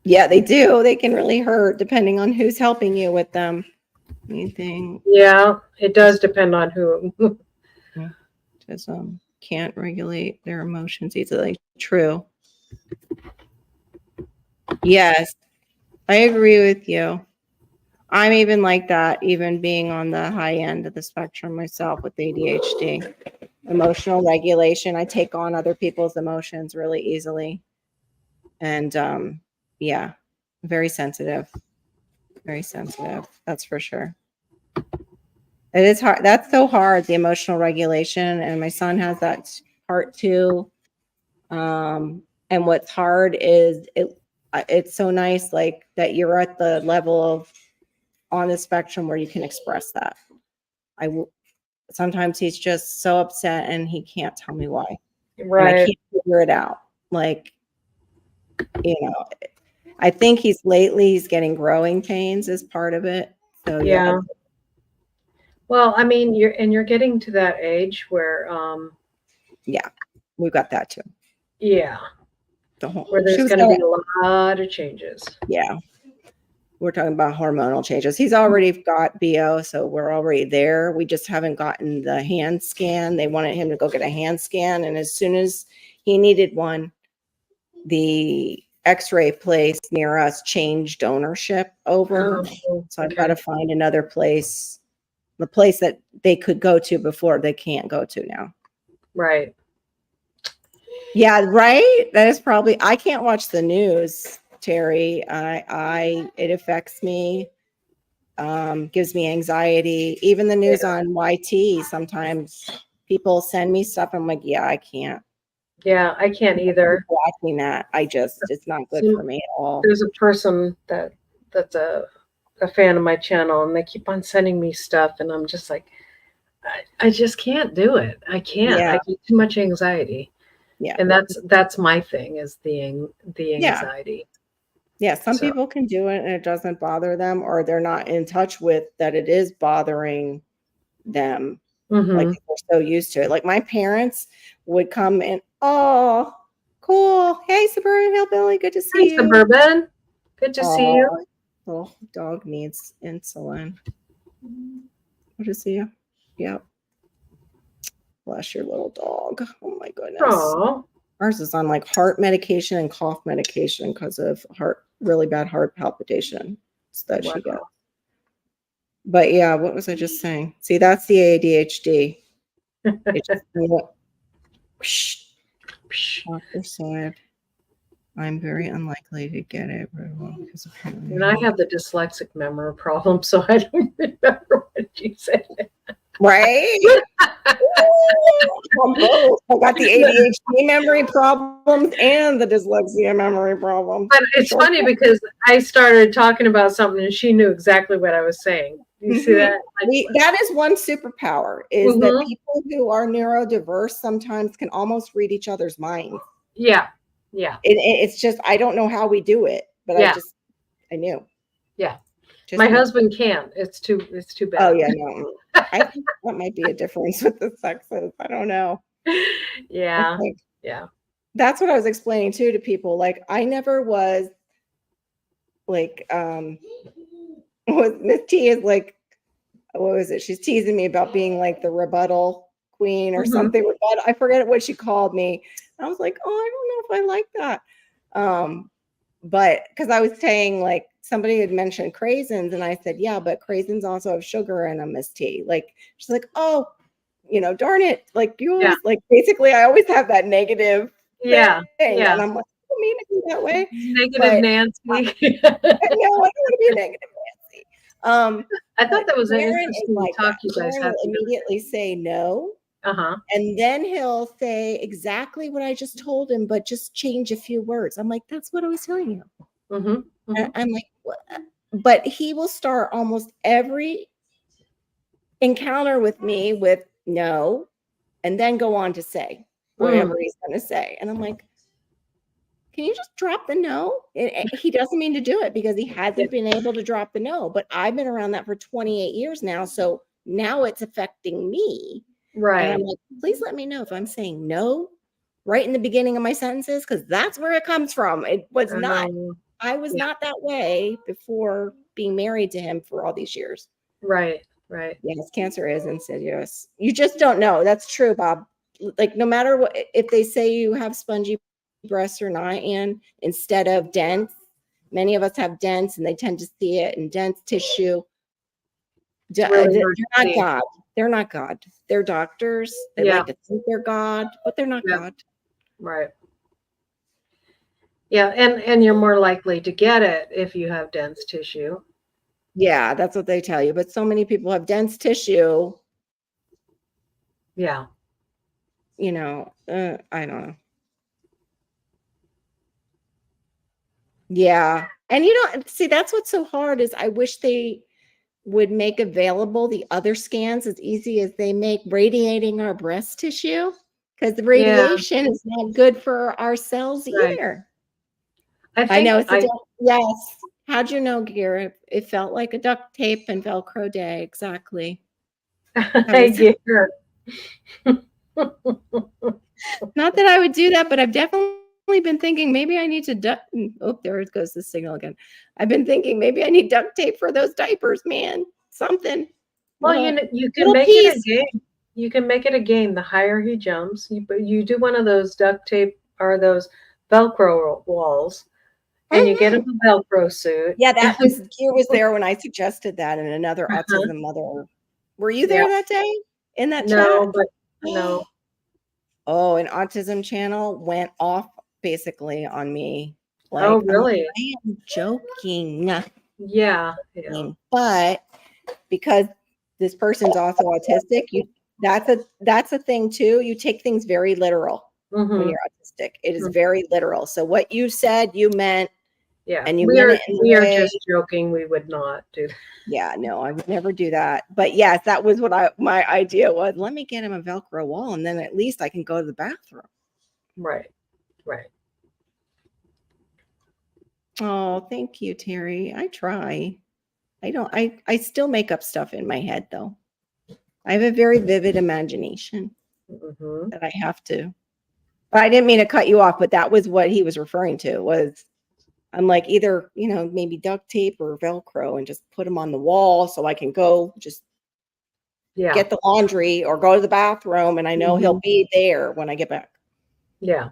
Yeah, they do. They can really hurt depending on who's helping you with them. Anything. Yeah, it does depend on who. Just can't regulate their emotions easily. True. Yes, I agree with you. I'm even like that, even being on the high end of the spectrum myself with ADHD. Emotional regulation. I take on other people's emotions really easily. And yeah, very sensitive. Very sensitive. That's for sure. It is hard. That's so hard, the emotional regulation. And my son has that part too. And what's hard is it's so nice like that you're at the level of on the spectrum where you can express that. Sometimes he's just so upset and he can't tell me why. Right. And I can't figure it out. Like, I think he's getting growing pains as part of it. So yeah. Well, I mean, you're getting to that age where yeah, we've got that too. Yeah. Where there's going to be a lot of changes. Yeah. We're talking about hormonal changes. He's already got BO, so we're already there. We just haven't gotten the hand scan. They wanted him to go get a hand scan. And as soon as he needed one, the X-ray place near us changed ownership over. So I've got to find another place, the place that they could go to before they can't go to now. Right. Yeah, right. That is probably, I can't watch the news, Terry. It affects me, gives me anxiety. Even the news on YT, sometimes people send me stuff. I'm like, yeah, I can't. Yeah, I can't either. Watching that, it's not good for me at all. There's a person that's a fan of my channel, and they keep on sending me stuff, and I'm just like, I just can't do it. I can't. I get too much anxiety. Yeah, and that's my thing is the anxiety. Yeah, some people can do it and it doesn't bother them, or they're not in touch with that it is bothering them. Like they're so used to it. Like my parents would come in, oh, cool. Hey, Suburban Hillbilly, good to see you. Suburban, good to see you. Little dog needs insulin. Good to see you. Yep. Bless your little dog. Oh my goodness. Aww. Ours is on like heart medication and cough medication because of really bad heart palpitation that she got. But yeah, what was I just saying? See, that's the ADHD. Doctor said I'm very unlikely to get it because apparently. And I have the dyslexic memory problem, so I don't remember what you said. Right? Both. I got the ADHD memory problems and the dyslexia memory problem. But it's funny because I started talking about something and she knew exactly what I was saying. You see that? That is one superpower, is that people who are neurodiverse sometimes can almost read each other's minds. Yeah. Yeah. It's just, I don't know how we do it, but I knew. Yeah. My husband can't. It's too bad. Oh yeah, no. I think that might be a difference with the sexes. I don't know. Yeah. Yeah. That's what I was explaining too to people. Like, I never was like, Miss T is like, what was it? She's teasing me about being like the rebuttal queen or something. I forget what she called me. I was like, oh, I don't know if I like that. But because I was saying, like, somebody had mentioned craisins, and I said, yeah, but craisins also have sugar in them, Miss T. Like, she's like, oh, darn it. Like, you always, like, basically, I always have that negative thing. And I'm like, I don't mean to be that way. Negative Nancy. No, I don't want to be a negative Nancy. I thought that was an interesting talk you guys had. Will immediately say no. And then he'll say exactly what I just told him, but just change a few words. I'm like, that's what I was telling you. I'm like, what? But he will start almost every encounter with me with no, and then go on to say whatever he's going to say. And I'm like, can you just drop the no? He doesn't mean to do it because he hasn't been able to drop the no. But I've been around that for 28 years now. So now it's affecting me. Right. And I'm like, please let me know if I'm saying no right in the beginning of my sentences, because that's where it comes from. It was not. I was not that way before being married to him for all these years. Right. Right. Yes, cancer is insidious. You just don't know. That's true, Bob. Like, no matter what, if they say you have spongy breasts or not, and instead of dense, many of us have dense, and they tend to see it in dense tissue. They're not God. They're not God. They're doctors. They like to think they're God, but they're not God. Right. Yeah, and you're more likely to get it if you have dense tissue. Yeah, that's what they tell you. But so many people have dense tissue. Yeah. I don't know. Yeah. And see, that's what's so hard is I wish they would make available the other scans as easy as they make radiating our breast tissue, because the radiation is not good for our cells either. I know it's yes. How'd you know, Garrett? It felt like a duct tape and Velcro day. Exactly. Hey, Garrett. Not that I would do that, but I've definitely been thinking maybe I need to oh, there goes the signal again. I've been thinking maybe I need duct tape for those diapers, man. Something. Well, you can make it a game. You can make it a game. The higher he jumps, you do one of those duct tape or those Velcro walls, and you get him a Velcro suit. Yeah, Gear was there when I suggested that, and another autism mother. Were you there that day in that chat? No, but no. Oh, an autism channel went off basically on me. Like, oh, really? I am joking. Yeah. But because this person's also autistic, that's a thing too. You take things very literal when you're autistic. It is very literal. So what you said, you meant. Yeah, and we are just joking. We would not do that. Yeah, no, I would never do that. But yes, that was what my idea was. Let me get him a Velcro wall, and then at least I can go to the bathroom. Right. Oh, thank you, Terry. I try. I still make up stuff in my head, though. I have a very vivid imagination that I have to. But I didn't mean to cut you off, but that was what he was referring to. Was I'm like, either, maybe duct tape or Velcro and just put them on the wall so I can go just get the laundry or go to the bathroom, and I know he'll be there when I get back. Yeah.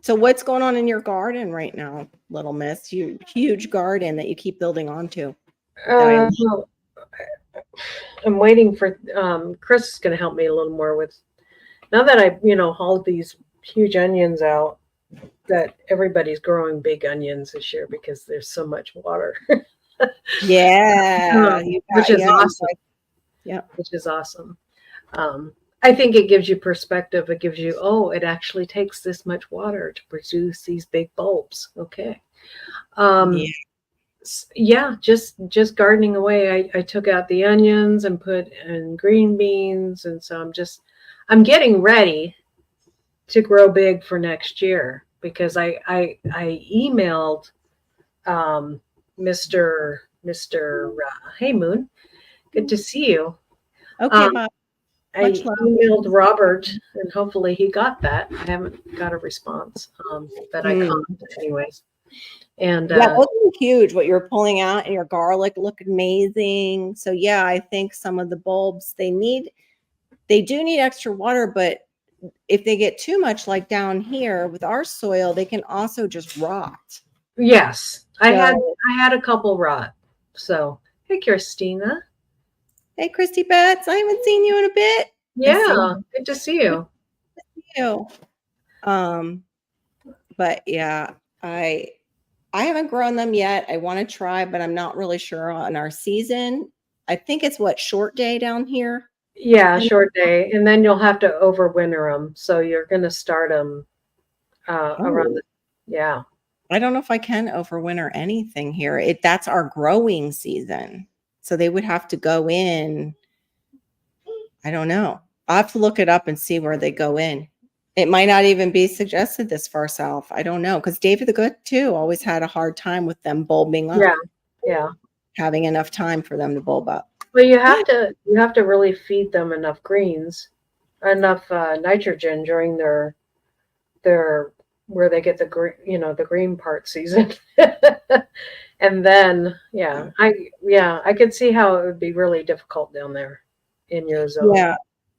So what's going on in your garden right now, little miss? Huge garden that you keep building onto. I'm waiting for Chris is going to help me a little more with now that I hauled these huge onions out. That everybody's growing big onions this year because there's so much water, Yeah, which is you awesome. yeah. Which is awesome. Um, I think it gives you perspective. It gives you, oh, it actually takes this much water to produce these big bulbs. Okay. Yeah. Yeah, just gardening away. I took out the onions and put in green beans, and so I'm getting ready to grow big for next year because I emailed Mr. Hey Moon, good to see you. Okay, Um, Bob. Much I love. emailed Robert, and hopefully he got that. I haven't got a response, but I Mm. commented anyways. And Yeah, those are huge. What you're pulling out, and your garlic look amazing. So yeah, I think some of the bulbs they do need extra water, but if they get too much, like down here with our soil, they can also just rot. yes, So I had a couple rot. So hey, Christina. hey, Christy Betts, I haven't seen you in a bit. I see Yeah, good to see you. you. Um, but yeah, I haven't grown them yet. I want to try, but I'm not really sure on our season. I think it's what short day down here. Yeah, short day, and then you'll have to overwinter them. So you're going to start them around Oh, the yeah. I don't know if I can overwinter anything here. That's our growing season. So they would have to go in. I don't know. I'll have to look it up and see where they go in. It might not even be suggested this far south. I don't know. Because David the Good too always had a hard time with them bulbing Yeah, up, yeah. having enough time for them to bulb up. Well, you have to really feed them enough greens, enough nitrogen during their where they get the green the green part season, and then I could see how it would be really difficult down there in your zone. Yeah.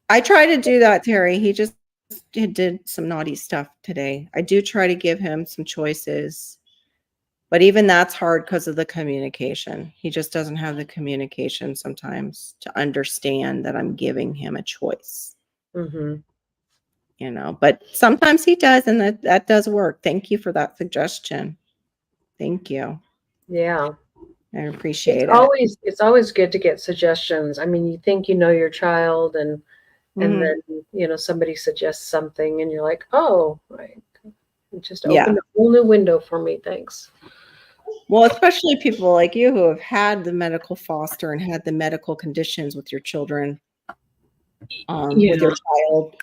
I try to do that, Terry. He did some naughty stuff today. I do try to give him some choices, but even that's hard because of the communication. He just doesn't have the communication sometimes to understand that I'm giving him a choice, Hmm. but sometimes he does, and that does work. Thank you for that suggestion. Thank you. Yeah. I appreciate it. It's always good to get suggestions. I mean, you think you know your child, and Mhm. then somebody suggests something, and you're like, oh, right. It just Yeah. opened a whole new window for me. Thanks. Well, especially people like you who have had the medical foster and had the medical conditions with your children, with your Yeah. child.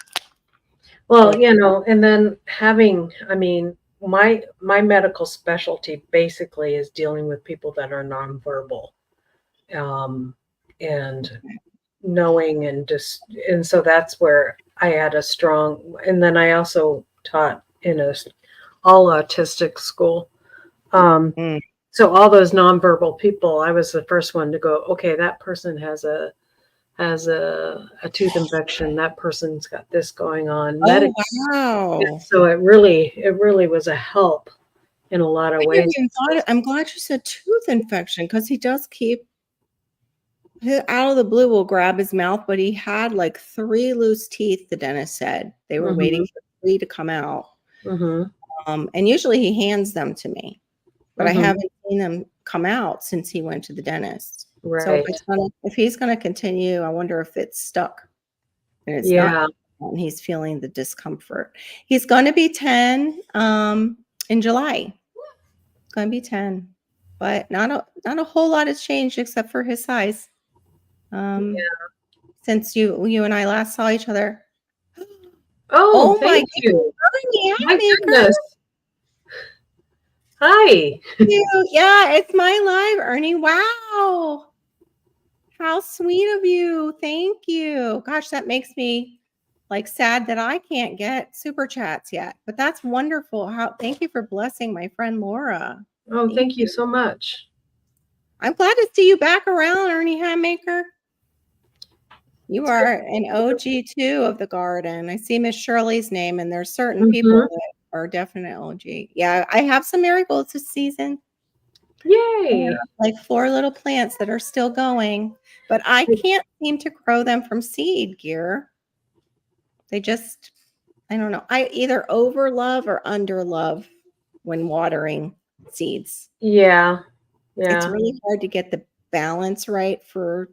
Well, So and then I mean, my medical specialty basically is dealing with people that are nonverbal, um, and knowing and so that's where I had a strong. And then I also taught in a all autistic school. Um, mm, so all those nonverbal people, I was the first one to go, okay, that person has a tooth infection. That person's got this going on. oh, wow. So it really was a help in a lot of I never ways. even thought I'm glad you said tooth infection because he does keep out of the blue will grab his mouth, but he had like 3 loose teeth, the dentist said. They were Hmm. waiting for 3 to come out. Hmm. And usually he hands them to me, but I Hmm. haven't seen them come out since he went to the dentist. So Right. if he's gonna continue, I wonder if it's stuck and it's not, Yeah. and he's feeling the discomfort. He's gonna be 10 in July. It's gonna be 10, but not a whole lot has changed except for his size. Um, Yeah. since you and I last saw each other. Oh, Oh my thank you. goodness, My Maker. goodness. Hi. Yeah, it's my live, Ernie. Wow. How sweet of you. Thank you. Gosh, that makes me like sad that I can't get super chats yet. But that's wonderful. Thank you for blessing my friend Laura. Oh, Thank thank you you. so much. I'm glad to see you back around, Ernie Handmaker. You It's good. are an OG too of the garden. I see Miss Shirley's name, and there's certain people Hmm. that are definite OG. Yeah, I have some marigolds this season. Yay. Like 4 little plants that are still going, but I can't seem to grow them from seed gear. They just, I don't know. I either over love or under love when watering seeds. Yeah. It's Yeah. really hard to get the balance right for,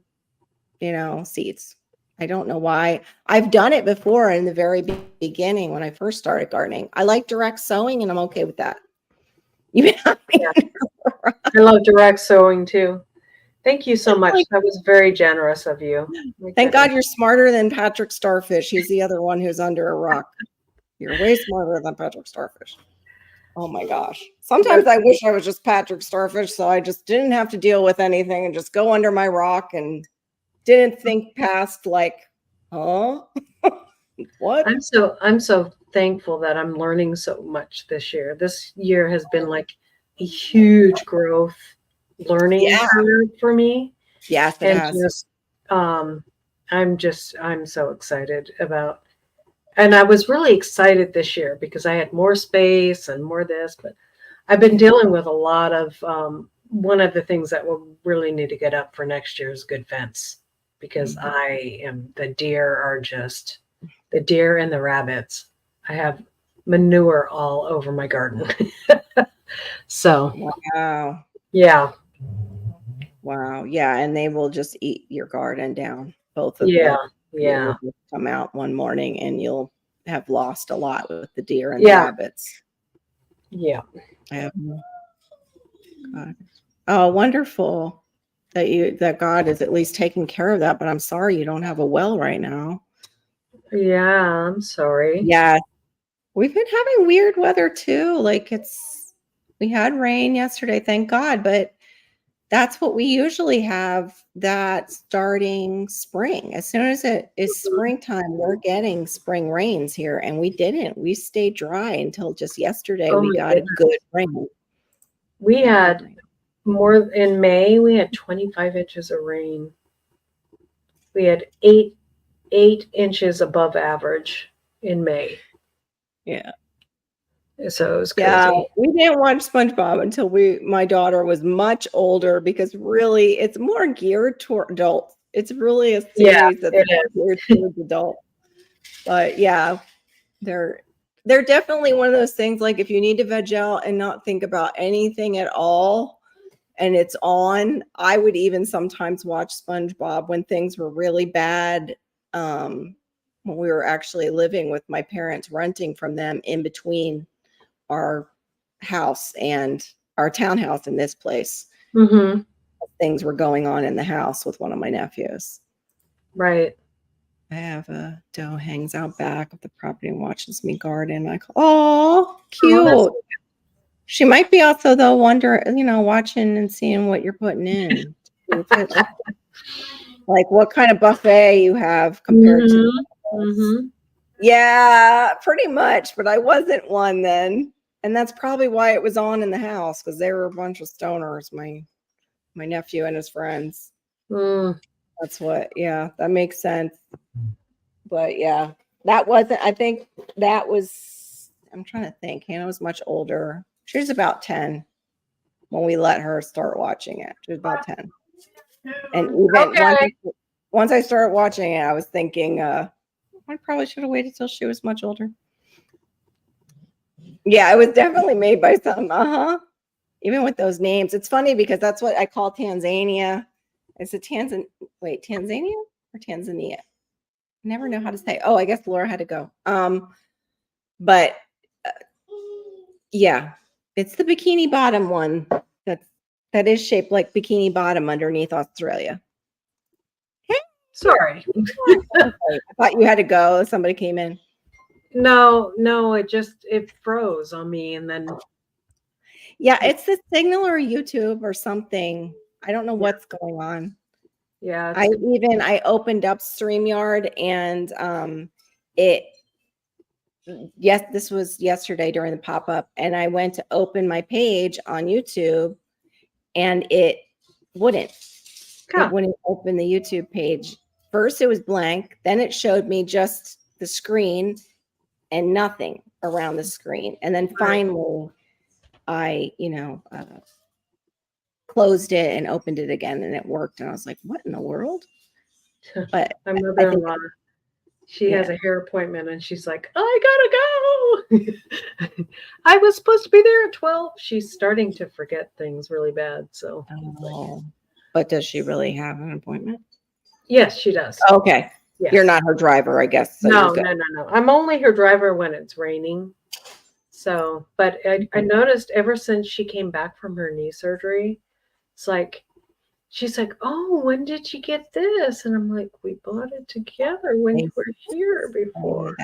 seeds. I don't know why. I've done it before in the very beginning when I first started gardening. I like direct sowing and I'm okay with that. Even Yeah. I love direct sowing too. Thank you so much. like, That was very generous of you. My thank God goodness. you're smarter than Patrick Starfish. He's the other one who's under a rock. You're way smarter than Patrick Starfish. Oh my gosh. Sometimes I wish I was just Patrick Starfish so I just didn't have to deal with anything and just go under my rock and didn't think past like, huh? What? I'm so thankful that I'm learning so much this year. This year has been like a huge growth learning Yeah. year for me. Yes, it And has. just I'm so excited about, and I was really excited this year because I had more space and more this, but I've been dealing with a lot of one of the things that will really need to get up for next year is good fence because the deer and the rabbits. I have manure all over my garden. So Wow. yeah, Wow. Yeah. And they will just eat your garden down. Both of yeah, them. They yeah, will just come out one morning and you'll have lost a lot with the deer and the yeah, rabbits. yeah. I have God. Oh, wonderful that God is at least taking care of that. But I'm sorry you don't have a well right now. Yeah, I'm sorry. Yeah. We've been having weird weather too. Like we had rain yesterday, thank God, but that's what we usually have that starting spring. As soon as it is springtime, we're getting spring rains here, and we didn't. We stayed dry until just yesterday. Oh We my got a goodness. good rain. We Got good had rain. more in May, we had 25 inches of rain. We had eight inches above average in May. Yeah. So it was Yeah, crazy. we didn't watch SpongeBob until my daughter was much older because really it's more geared toward adults. It's really a Yeah, series that's it is. geared towards adults. But yeah, they're they're definitely one of those things like if you need to veg out and not think about anything at all and it's on, I would even sometimes watch SpongeBob when things were really bad. When we were actually living with my parents, renting from them in between our house and our townhouse in this place. Mm-hmm. Things were going on in the house with one of my nephews. Right. I have a doe hangs out back of the property and watches me garden. Like, oh, Oh, that's cute. She might be also though watching and seeing what you're putting in. Like what kind of buffet you have compared to mm-hmm. Mm-hmm. yeah, pretty much. But I wasn't one then. And that's probably why it was on in the house because they were a bunch of stoners, my nephew and his friends. Mm. That's what, yeah, that makes sense. But yeah, that wasn't, I think that was, I'm trying to think. Hannah was much older. She was about 10 when we let her start watching it. She was about 10. And even Okay. once I started watching it, I was thinking, I probably should have waited till she was much older. Yeah, it was definitely made by some, even with those names. It's funny because that's what I call Tanzania. Is it Tanzania or Tanzania? I never know how to say. Oh, I guess Laura had to go. But uh, yeah, it's the bikini bottom one. That is shaped like bikini bottom underneath Australia. Sorry. I thought you had to go. Somebody came in. No, it froze on me and then Yeah, it's the signal or YouTube or something. I don't know yeah, what's going on. yeah, I opened up StreamYard and it yes, this was yesterday during the pop-up, and I went to open my page on YouTube and wouldn't. It huh. wouldn't open the YouTube page. First it was blank, then it showed me just the screen and nothing around the screen. And then Right. finally I, closed it and opened it again, and it worked. And I was like, what in the world? But My I think, mother-in-law, she has a hair appointment and she's like, I gotta go. I was supposed to be there at 12. She's starting to forget things really bad. So, but does she really have an appointment? yes, she does. Okay. Yes. You're not her driver, I guess. So no. I'm only her driver when it's raining. So, but I noticed ever since she came back from her knee surgery, it's like, she's like, oh, when did you get this? And I'm like, we bought it together when you were here before.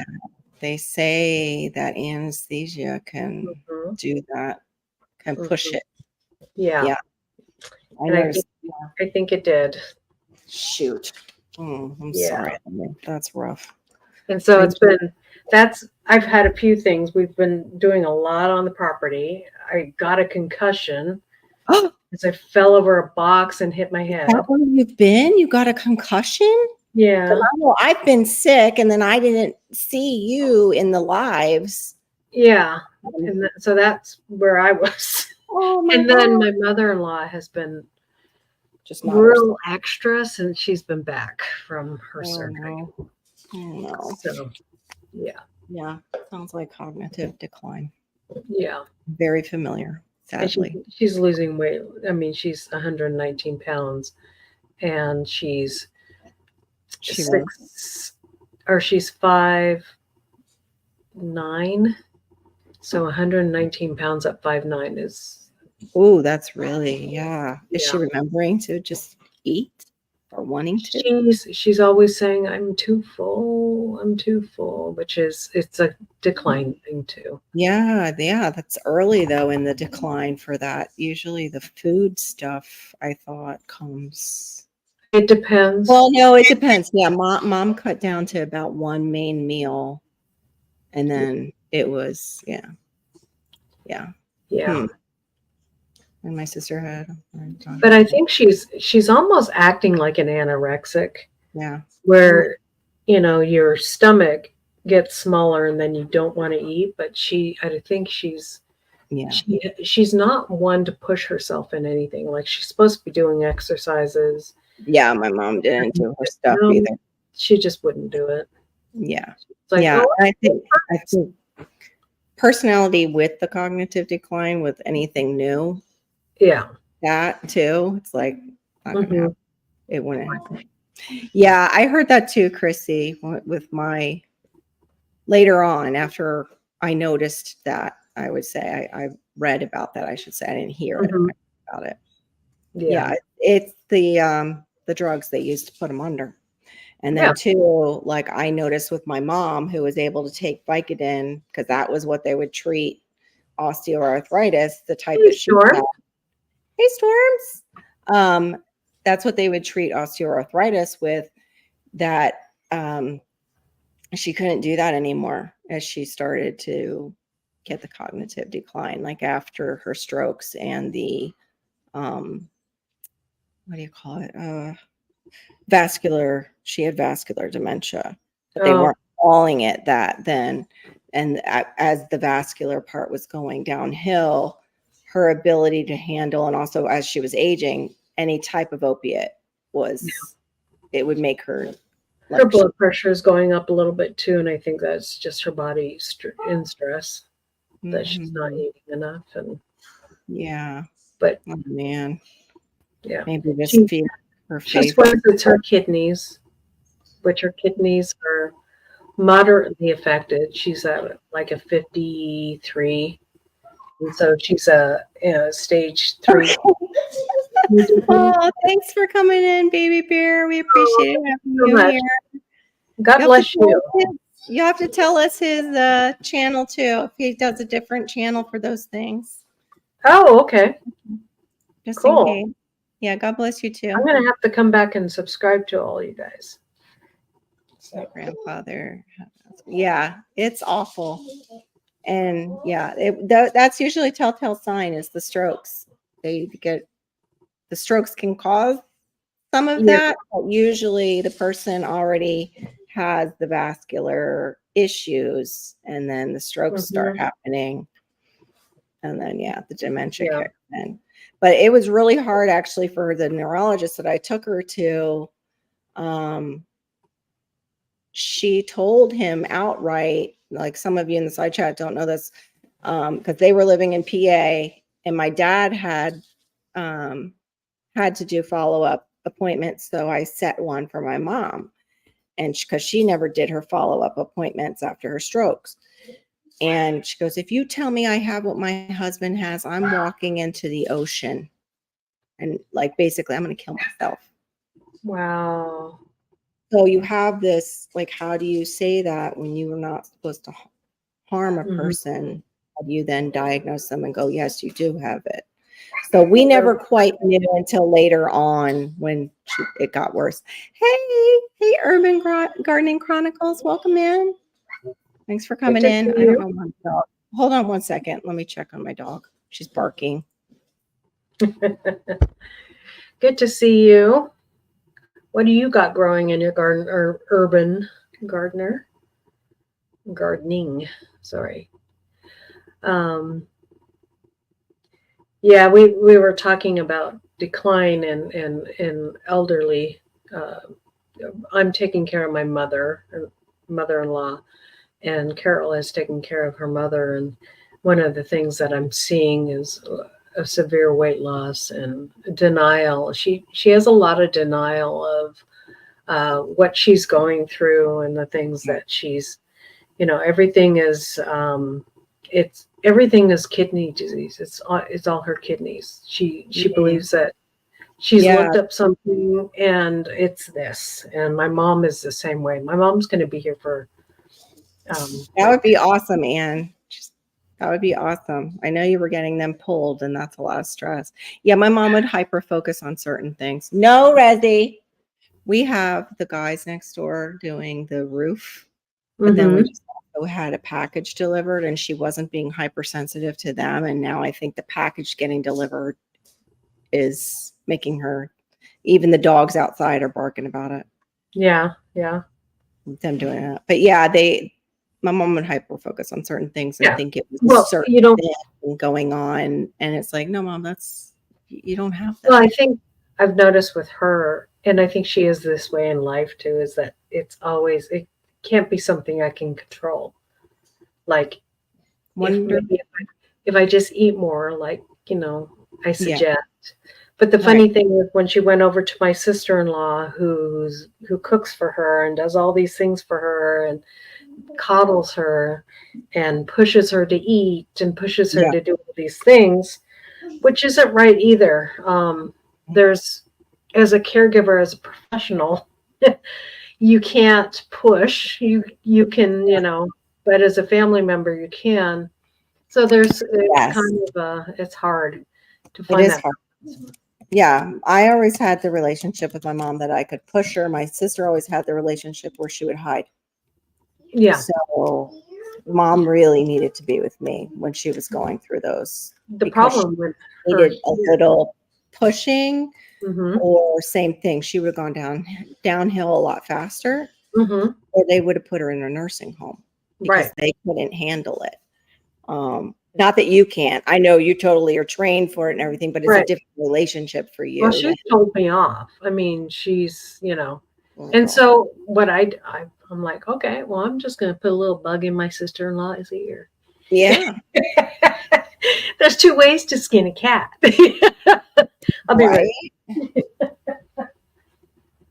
They say that anesthesia can do that, can push it. Yeah. And I think it did. Shoot. I'm sorry. That's rough. And so I've had a few things. We've been doing a lot on the property. I got a concussion because I fell over a box and hit my head. Is that where you've been? You got a concussion? Yeah. I've been sick, and then I didn't see you in the lives. Yeah. And so that's where I was. Oh my and then my mother-in-law has been just real extra since she's been back from her surgery. No. So, yeah. Yeah. Sounds like cognitive decline. Yeah. Very familiar, sadly. She's losing weight. I mean, she's 119 pounds and she's 5'9". So 119 pounds at 5'9" is. Oh, that's really, Is she remembering to just eat or wanting to? She's always saying, I'm too full, which it's a decline thing too. Yeah, that's early though in the decline for that. Usually the food stuff, I thought, comes. It depends. Well, no, it depends. Yeah, mom cut down to about one main meal, and then it was yeah. And my sister had. But I think she's almost acting like an anorexic. Yeah. Where, your stomach gets smaller and then you don't want to eat. But I think she's not one to push herself in anything. Like she's supposed to be doing exercises. Yeah, my mom didn't do her stuff either. She just wouldn't do it. Yeah. Like, I think personality with the cognitive decline with anything new. Yeah. That too. It's like not gonna happen. It wouldn't happen. Yeah, I heard that too, Chrissy, with my later on after I noticed that. I would say I read about that. I should say I didn't hear it about it. Yeah, it's the drugs they used to put them under. And then too, like I noticed with my mom who was able to take Vicodin because that was what they would treat osteoarthritis, the type that she had. Hey, Storms. That's what they would treat osteoarthritis with. That she couldn't do that anymore as she started to get the cognitive decline, like after her strokes and the what do you call it? She had vascular dementia, but they weren't calling it that then. And as the vascular part was going downhill, her ability to handle, and also as she was aging, any type of opiate it would make her. Her blood pressure is going up a little bit too. And I think that's just her body in stress that she's not eating enough. And but oh man. Yeah. Maybe just feed her she swears it's her kidneys, which her kidneys are moderately affected. She's at like a 53. And so she's a stage 3. Oh, thanks for coming in, baby bear. We appreciate having you here. God bless you. You have to tell us his channel too, if he does a different channel for those things. Oh, okay. Just in case. Yeah, God bless you too. I'm going to have to come back and subscribe to all you guys. So grandfather. Yeah, it's awful. And that's usually a telltale sign is the strokes. The strokes can cause some of that, but usually the person already has the vascular issues and then the strokes start happening. And then, the dementia kicks happen. But it was really hard actually for the neurologist that I took her to. She told him outright, like some of you in the side chat don't know this, because they were living in PA, and my dad had to do follow-up appointments, so I set one for my mom, and because she never did her follow-up appointments after her strokes. And she goes, if you tell me I have what my husband has, I'm walking into the ocean. And like, basically, I'm going to kill myself. Wow. So you have this, like, how do you say that when you were not supposed to harm a person? How do you then diagnose them and go, yes, you do have it? So we never quite knew until later on when it got worse. Hey, Urban Gardening Chronicles, welcome in. Thanks for coming in. I don't know my dog. Hold on one second. Let me check on my dog. She's barking. Good to see you. What do you got growing in your garden, or urban gardener? Gardening, sorry. Yeah, we were talking about decline and elderly. I'm taking care of my mother-in-law, and Carol is taking care of her mother. And one of the things that I'm seeing is a severe weight loss and denial. She has a lot of denial of what she's going through and the things that she's, everything is everything is kidney disease. It's all her kidneys. She believes that she's looked up something and it's this. And my mom is the same way. My mom's going to be here for. That would be awesome, Anne. That would be awesome. I know you were getting them pulled, and that's a lot of stress. Yeah, my mom would hyper focus on certain things. No, Resi. We have the guys next door doing the roof, but then we just also had a package delivered, and she wasn't being hypersensitive to them. And now I think the package getting delivered is making her, even the dogs outside are barking about it. Yeah. Them doing it. But yeah, my mom would hyper focus on certain things and think it was a certain thing going on. And it's like, no, Mom, you don't have that. Well, I think I've noticed with her, and I think she is this way in life too, is that it can't be something I can control. Like if I just eat more, like, I suggest. Yeah. But the funny thing is, when she went over to my sister-in-law who cooks for her and does all these things for her and coddles her and pushes her to eat and pushes her to do all these things, which isn't right either. There's, as a caregiver, as a professional, you can't push. You can, but as a family member, you can. So it's kind of it's hard to find that. Hard. Yeah, I always had the relationship with my mom that I could push her. My sister always had the relationship where she would hide. Yeah. So Mom really needed to be with me when she was going through those. The problem with her needed a little pushing, or same thing. She would have gone downhill a lot faster, or they would have put her in a nursing home because they couldn't handle it. Not that you can't. I know you totally are trained for it and everything, but it's a different relationship for you. Well, she told me off. I mean, she's, and so what I'm like, okay, well, I'm just going to put a little bug in my sister-in-law's ear. Yeah. There's two ways to skin a cat. I'll be ready.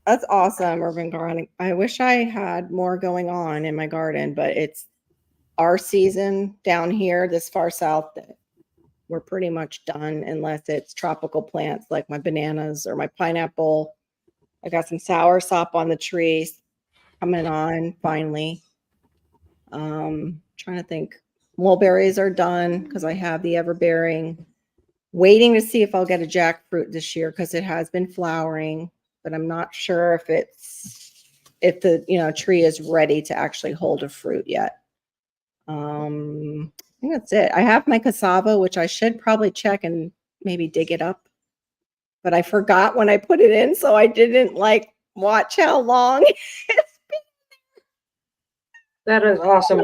That's awesome, Urban Gardening. I wish I had more going on in my garden, but it's our season down here, this far south, that we're pretty much done unless it's tropical plants like my bananas or my pineapple. I got some soursop on the trees coming on finally. Trying to think. Mulberries are done because I have the everbearing. Waiting to see if I'll get a jackfruit this year because it has been flowering, but I'm not sure if the tree is ready to actually hold a fruit yet. I think that's it. I have my cassava, which I should probably check and maybe dig it up, but I forgot when I put it in, so I didn't watch how long it's been. That is awesome.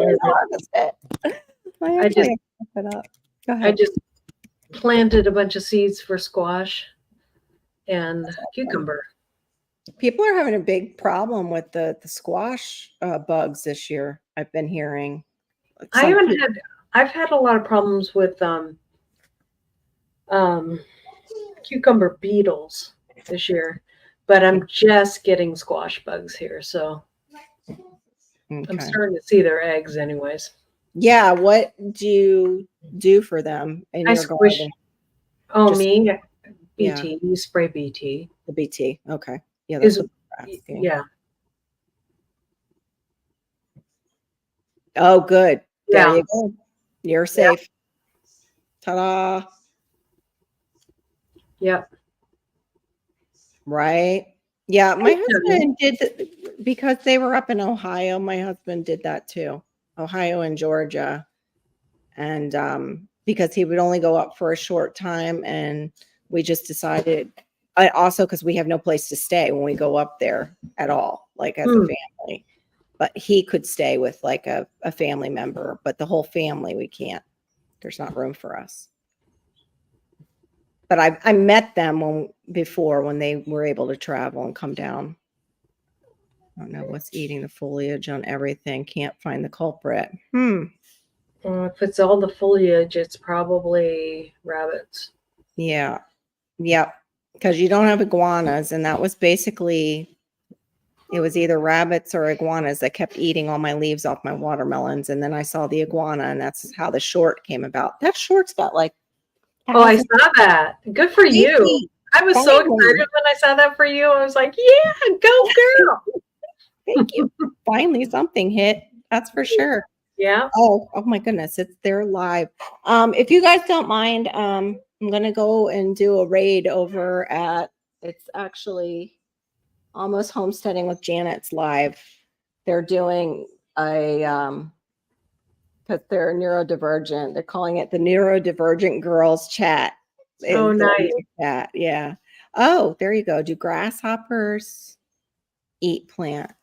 I just planted a bunch of seeds for squash and cucumber. People are having a big problem with the squash bugs this year. I've been hearing. I haven't had. I've had a lot of problems with cucumber beetles this year, but I'm just getting squash bugs here, so I'm starting to see their eggs, anyways. Yeah, what do you do for them in I your squish. garden? Oh, Just me? yeah, BT. You spray BT. the BT. Okay, yeah, that's Is what they're asking. yeah. Oh, good. There Yeah. you go. You're safe. Ta-da! Yep. Right? Yeah, my husband did because they were up in Ohio. My husband did that too, Ohio and Georgia, and because he would only go up for a short time, and we just decided. I also because we have no place to stay when we go up there at all, like as a family. But he could stay with like a family member, but the whole family we can't. There's not room for us. But I met them before when they were able to travel and come down. I don't know what's eating the foliage on everything. Can't find the culprit. If it's all the foliage, it's probably rabbits. Yeah. Yep. Because you don't have iguanas, and that was basically it was either rabbits or iguanas that kept eating all my leaves off my watermelons. And then I saw the iguana, and that's how the short came about. That short's got like Oh, I saw that. Good for you. I was so excited when I saw that for you. I was like, yeah, go girl. Thank you. Finally, something hit. That's for sure. Yeah. Oh my goodness. They're live. If you guys don't mind, I'm going to go and do a raid over at, it's actually Almost Homesteading with Janet's live. They're doing because they're neurodivergent. They're calling it the Neurodivergent Girls Chat. Oh, nice. Chat. Yeah. Oh, there you go. Do grasshoppers eat plants?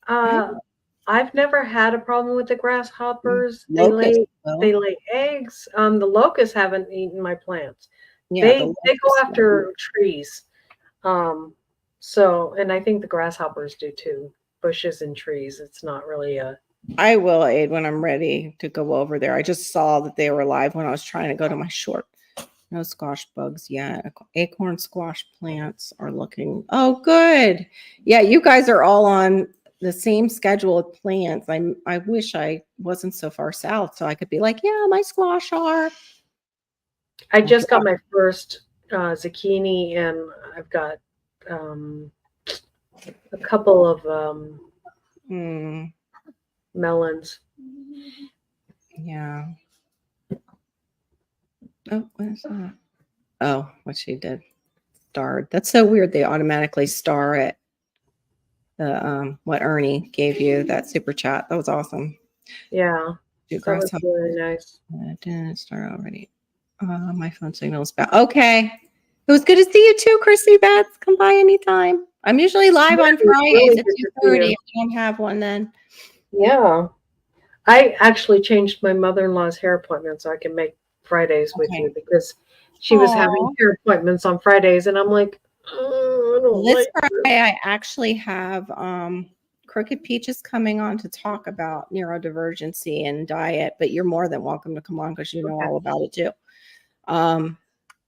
I've never had a problem with the grasshoppers. Locusts, they lay eggs. The locusts haven't eaten my plants. Yeah, They go after trees. So, and I think the grasshoppers do too. Bushes and trees. It's not really a. I will, Aid, when I'm ready to go over there. I just saw that they were live when I was trying to go to my short. No squash bugs yet. Acorn squash plants are looking. Oh, good. Yeah, you guys are all on the same schedule with plants. I wish I wasn't so far south so I could be like, yeah, my squash are. I just got my first zucchini, and I've got a couple of melons. Yeah. Oh, what is that? Oh, what she did. Starred. That's so weird. They automatically star it. The what Ernie gave you, that super chat. That was awesome. Yeah. That was really nice. Didn't start already. My phone signal's back. Okay. It was good to see you too, Chrissy Beth. Come by anytime. I'm usually live on Fridays at 2:30 if you don't have one then. Yeah. I actually changed my mother-in-law's hair appointment so I can make Fridays with you because she was having hair appointments on Fridays, and I'm like, this Friday I actually have Crooked Peaches coming on to talk about neurodivergency and diet, but you're more than welcome to come on because you know all about it too.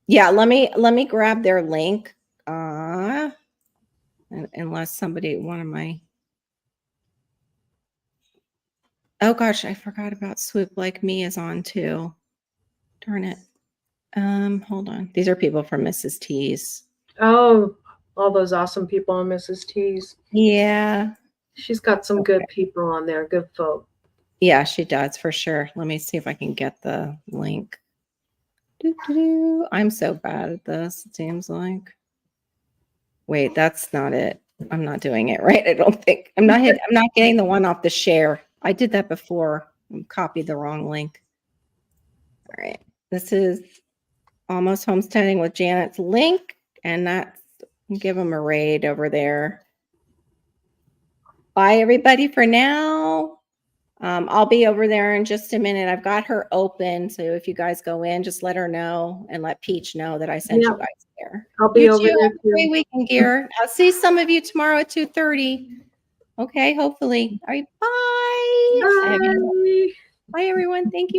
Yeah, let me grab their link. Unless somebody, one of my, oh gosh, I forgot about Swoop Like Me is on too. Darn it. Hold on. These are people from Mrs. T's. Oh, all those awesome people on Mrs. T's. Yeah. She's got some good people on there, good folk. Yeah, she does for sure. Let me see if I can get the link. I'm so bad at this, it seems like. Wait, that's not it. I'm not doing it right. I don't think I'm not getting the one off the share. I did that before. Copied the wrong link. All right. This is Almost Homesteading with Janet's link, and that's give them a raid over there. Bye everybody for now. I'll be over there in just a minute. I've got her open. So if you guys go in, just let her know and let Peach know that I sent you Yeah, guys there. I'll be You over too. there Have a great too. weekend, Gear. I'll see some of you tomorrow at 2:30. Okay, hopefully. All right, bye. Bye. Bye, everyone. Thank you.